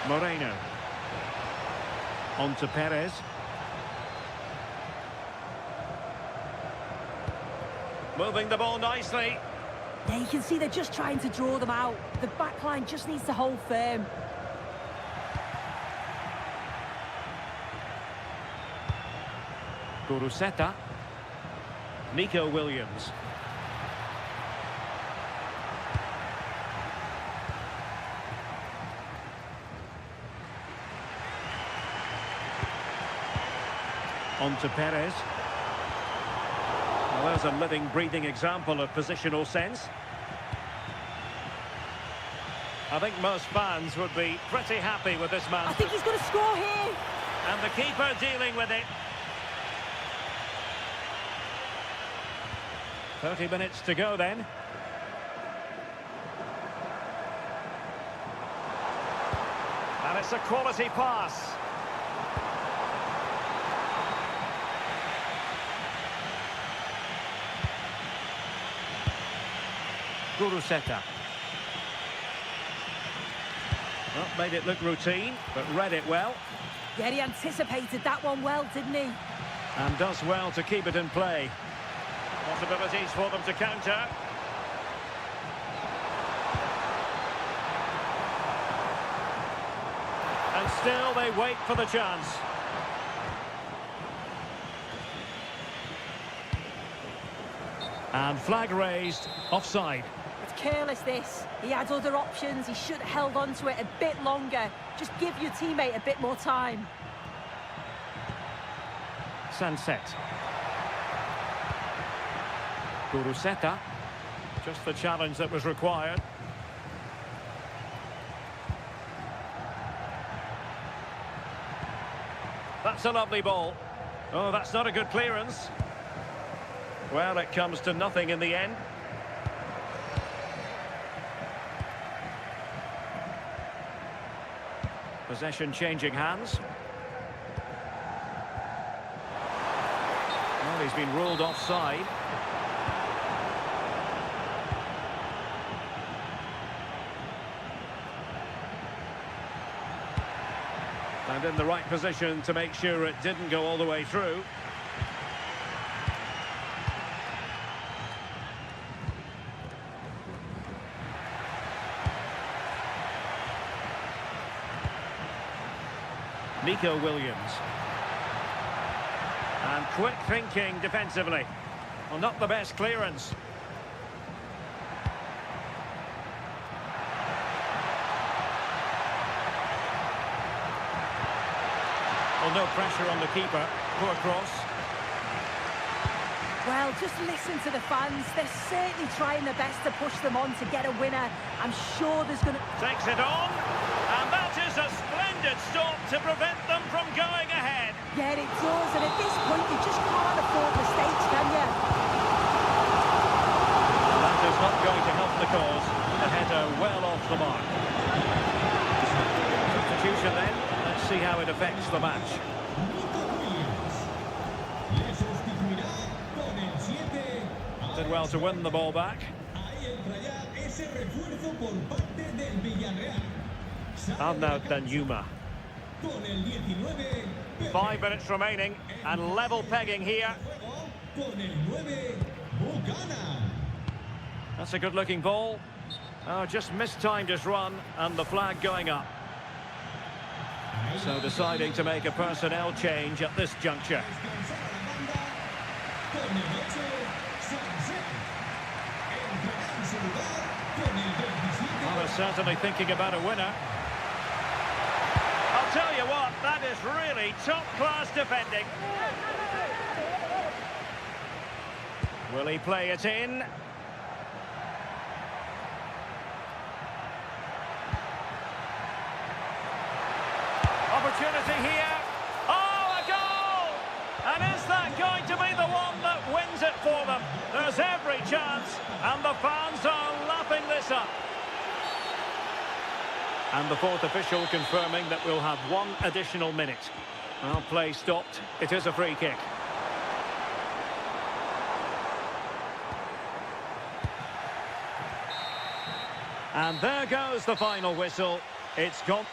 Moreno. On to Perez. Moving the ball nicely. Yeah, you can see they're just trying to draw them out. The back line just needs to hold firm. Guruseta. Nico Williams. On to Perez. Well, there's a living, breathing example of positional sense. I think most fans would be pretty happy with this man. I think he's going to score here. And the keeper dealing with it. 30 minutes to go then. And it's a quality pass. Guruseta. Well, made it look routine, but read it well. Yeah, he anticipated that one well, didn't he? And does well to keep it in play. Possibilities for them to counter. And still they wait for the chance. And flag raised, offside. It's careless, this. He had other options. He should have held on to it a bit longer. Just give your teammate a bit more time. Sunset. Guruseta. Just the challenge that was required. That's a lovely ball. Oh, that's not a good clearance. Well, it comes to nothing in the end. Possession changing hands. Well, he's been ruled offside. And in the right position to make sure it didn't go all the way through. Nico Williams. And quick thinking defensively. Well, not the best clearance. Well, no pressure on the keeper. Poor cross. Well, just listen to the fans. They're certainly trying their best to push them on to get a winner. I'm sure there's going to... Takes it on. And that is a splendid stop to prevent them from going ahead. Yeah, it does. And at this point, you just can't afford mistakes, can you? That is not going to help the cause. The header well off the mark. Substitution then. Let's see how it affects the match. Did well to win the ball back. Arnaud Danjuma. 5 minutes remaining and level pegging here. That's a good looking ball. Oh, just mistimed his run and the flag going up. So deciding to make a personnel change at this juncture. Well, they're certainly thinking about a winner. I'll tell you what, that is really top-class defending. Will he play it in? Opportunity here. Oh, a goal! And is that going to be the one that wins it for them? There's every chance, and the fans are lapping this up. And the fourth official confirming that we'll have one additional minute. Well, play stopped. It is a free kick. And there goes the final whistle. It's gone.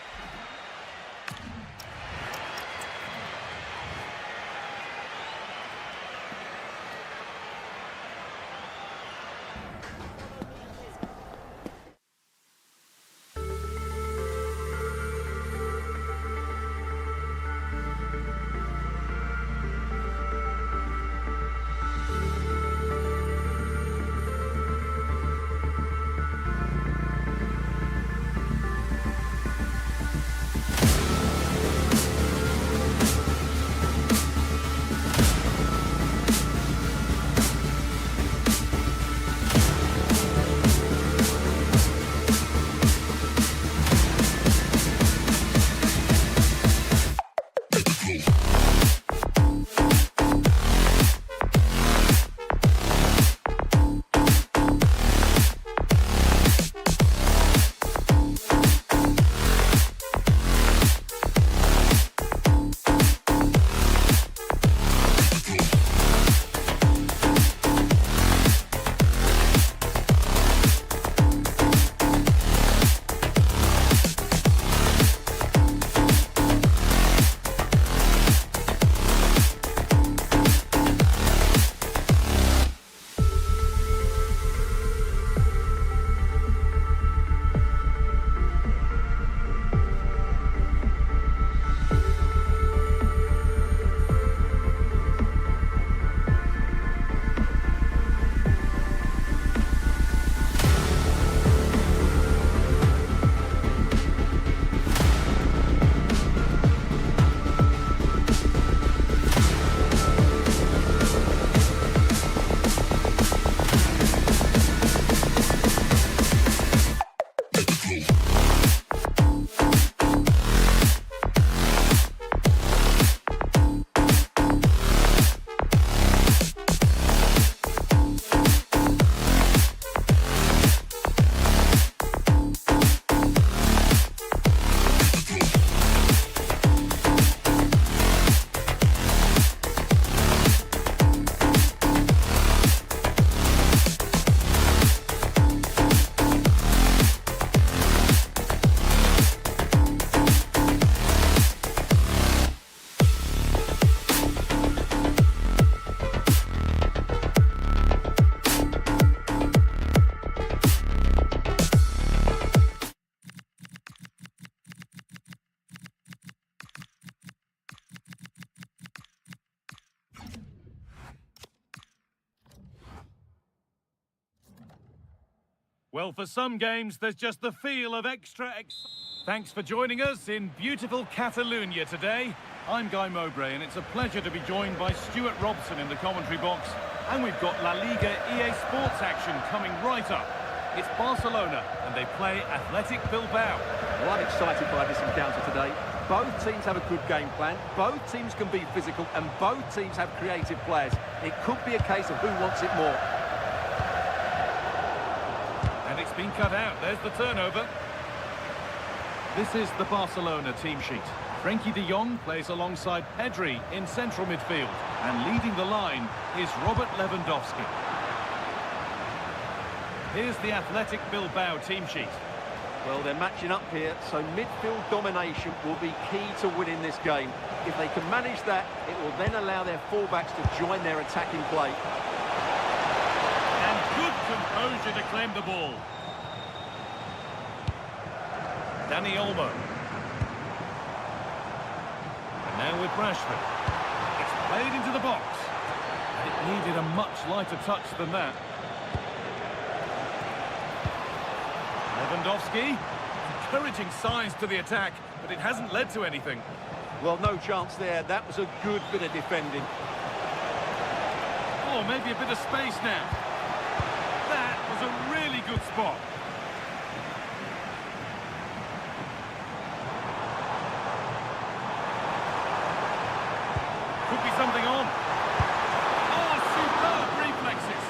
Well, for some games, there's just the feel of Thanks for joining us in beautiful Catalonia today. I'm Guy Mowbray, and it's a pleasure to be joined by Stuart Robson in the commentary box. And we've got La Liga EA Sports action coming right up. It's Barcelona, and they play Athletic Bilbao. Well, I'm excited by this encounter today. Both teams have a good game plan, both teams can be physical, and both teams have creative players. It could be a case of who wants it more. And it's been cut out. There's the turnover. This is the Barcelona team sheet. Frenkie de Jong plays alongside Pedri in central midfield. And leading the line is Robert Lewandowski. Here's the Athletic Bilbao team sheet. Well, they're matching up here, so midfield domination will be key to winning this game. If they can manage that, it will then allow their fullbacks to join their attacking play. And good composure to claim the ball. Dani Olmo. And now with Rashford. It's played into the box. And it needed a much lighter touch than that. Lewandowski. Encouraging signs to the attack, but it hasn't led to anything. Well, no chance there. That was a good bit of defending. Oh, maybe a bit of space now. That was a really good spot. Could be something on. Oh, superb reflexes.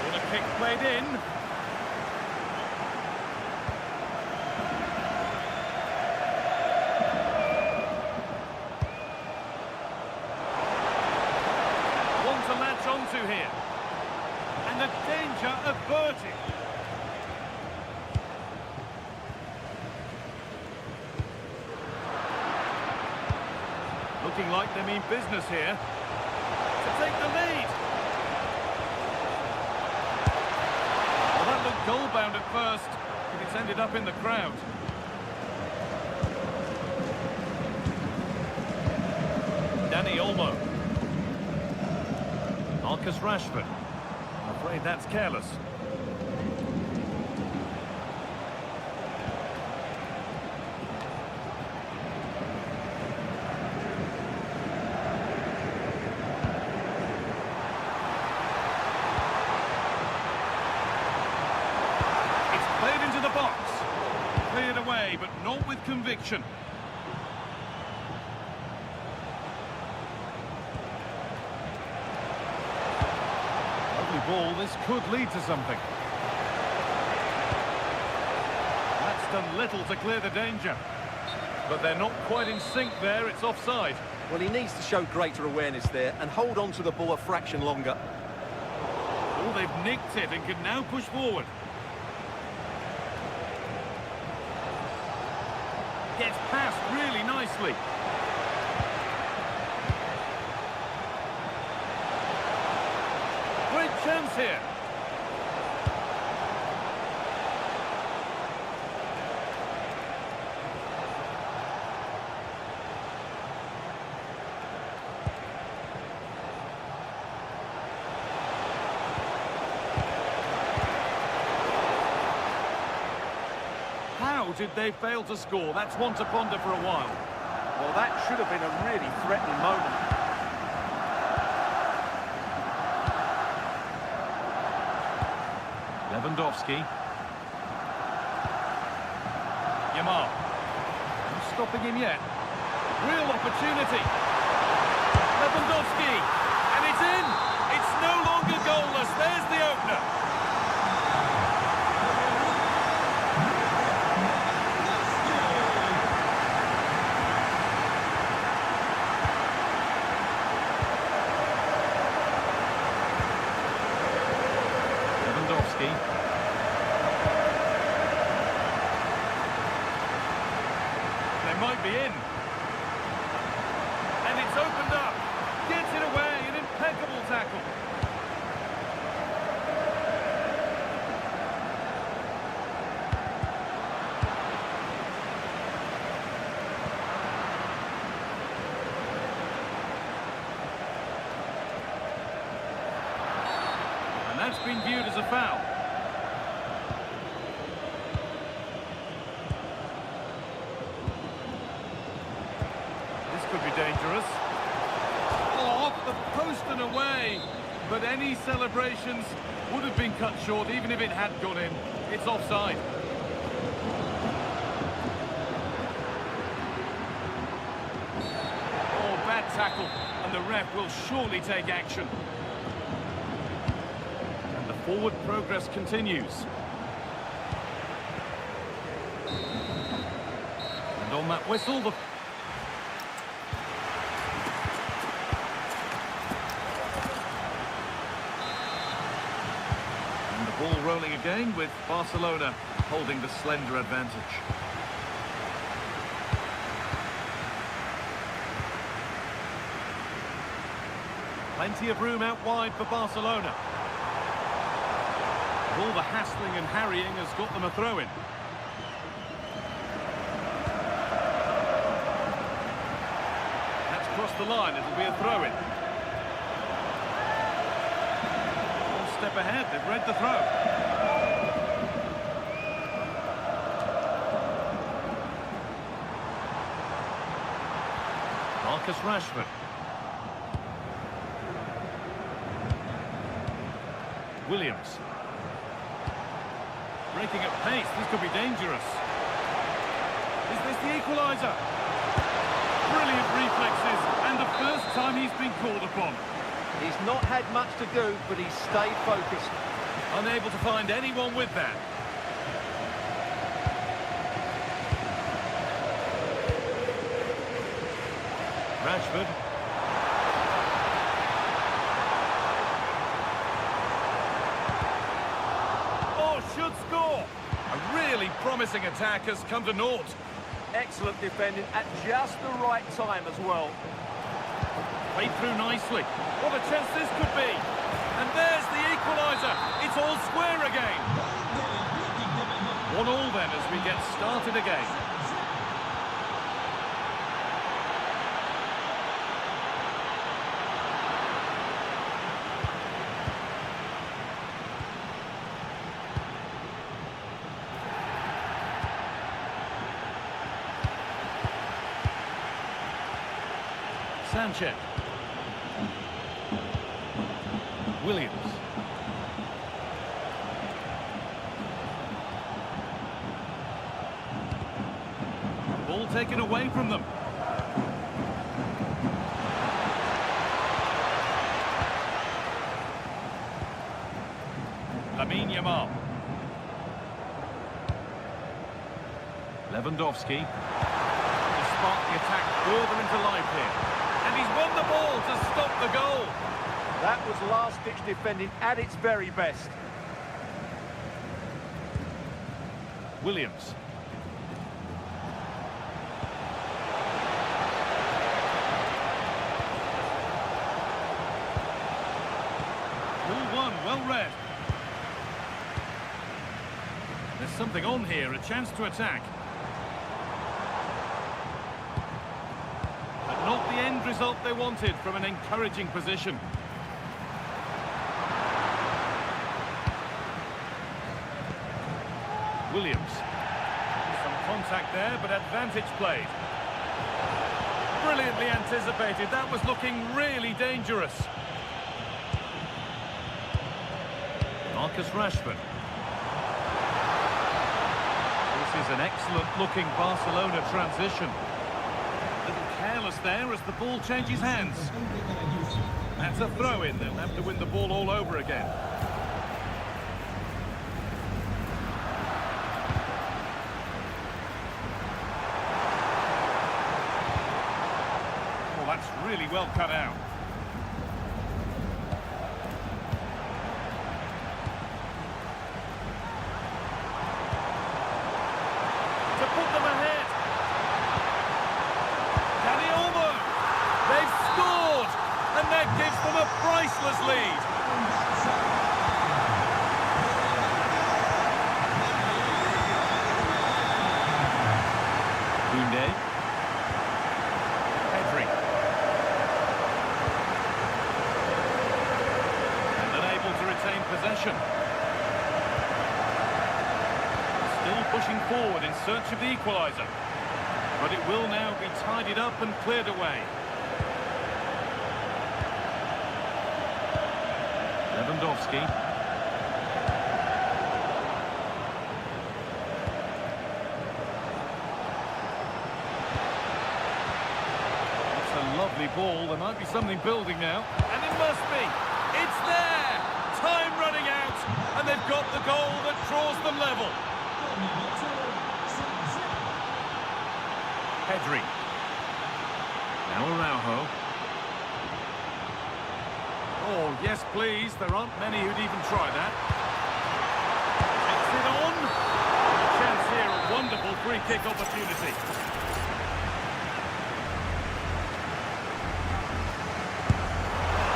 What a kick played in. One to latch onto here. And And the danger averted. Looking like they mean business here. To take the lead. Well, that looked goal-bound at first, but it's ended up in the crowd. Danny Olmo. Marcus Rashford. I'm afraid that's careless. Played into the box. Cleared away, but not with conviction. Lovely ball. This could lead to something. That's done little to clear the danger. But they're not quite in sync there. It's offside. Well, he needs to show greater awareness there and hold on to the ball a fraction longer. Oh, they've nicked it and can now push forward. Gets past really nicely. Great chance here. How did they fail to score? That's one to ponder for a while. Well, that should have been a really threatening moment. Lewandowski. Yamal. No stopping him yet. Real opportunity. Lewandowski. And it's in. It's no longer goalless. There's the opener. They might be in. And it's opened up. Gets it away. An impeccable tackle. And that's been viewed as a foul. Could be dangerous. Oh, off the post and away. But any celebrations would have been cut short even if it had gone in. It's offside. Oh, bad tackle. And the ref will surely take action. And the forward progress continues. And on that whistle, the ball rolling again with Barcelona holding the slender advantage. Plenty of room out wide for Barcelona. All the hassling and harrying has got them a throw-in. That's crossed the line, it'll be a throw-in. Step ahead, they've read the throw. Marcus Rashford. Williams. Breaking at pace, this could be dangerous. Is this the equaliser? Brilliant reflexes, and the first time he's been called upon. He's not had much to do, but he's stayed focused. Unable to find anyone with that. Rashford. promising attack has come to naught. Excellent defending at just the right time as well. Played through nicely. What a chance this could be. And there's the equaliser. It's all square again. 1-1 then as we get started again. Sanchez. Williams. Ball taken away from them. Lamine Yamal. Lewandowski. To spark the attack further into life here. And he's won the ball to stop the goal. That was last-ditch defending at its very best. Williams. Ball one, well read. There's something on here, a chance to attack. But not the end result they wanted from an encouraging position. Williams. Some contact there, but advantage played. Brilliantly anticipated. That was looking really dangerous. Marcus Rashford. This is an excellent-looking Barcelona transition. A little careless there as the ball changes hands. That's a throw-in. They'll have to win the ball all over again. That's really well cut out. To put them ahead. Dani Olmo. They've scored. And that gives them a priceless lead. Koundé. Possession. Still pushing forward in search of the equaliser. But it will now be tidied up and cleared away. Lewandowski. It's a lovely ball. There might be something building now. And it must be. It's there! Time running out, and they've got the goal that draws them level. Pedri. Now Araujo. Oh, yes, please. There aren't many who'd even try that. Takes it on. A chance here, a wonderful free-kick opportunity.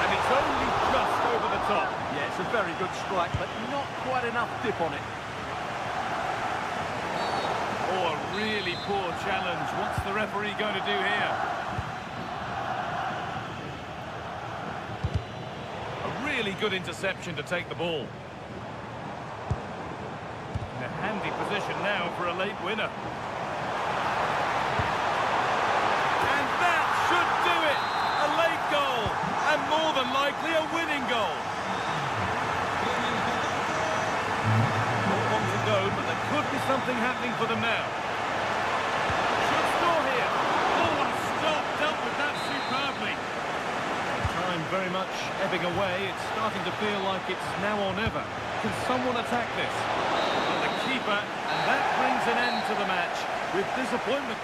And it's only just over the top. Yeah, it's a very good strike, but not quite enough dip on it. Oh, a really poor challenge. What's the referee going to do here? A really good interception to take the ball. In a handy position now for a late winner. And that should do it! A late goal, and more than likely a winning goal. But there could be something happening for them now. Should score here. Oh, what a stop. Dealt with that superbly. Time very much ebbing away. It's starting to feel like it's now or never. Can someone attack this? But the keeper, and that brings an end to the match with disappointment.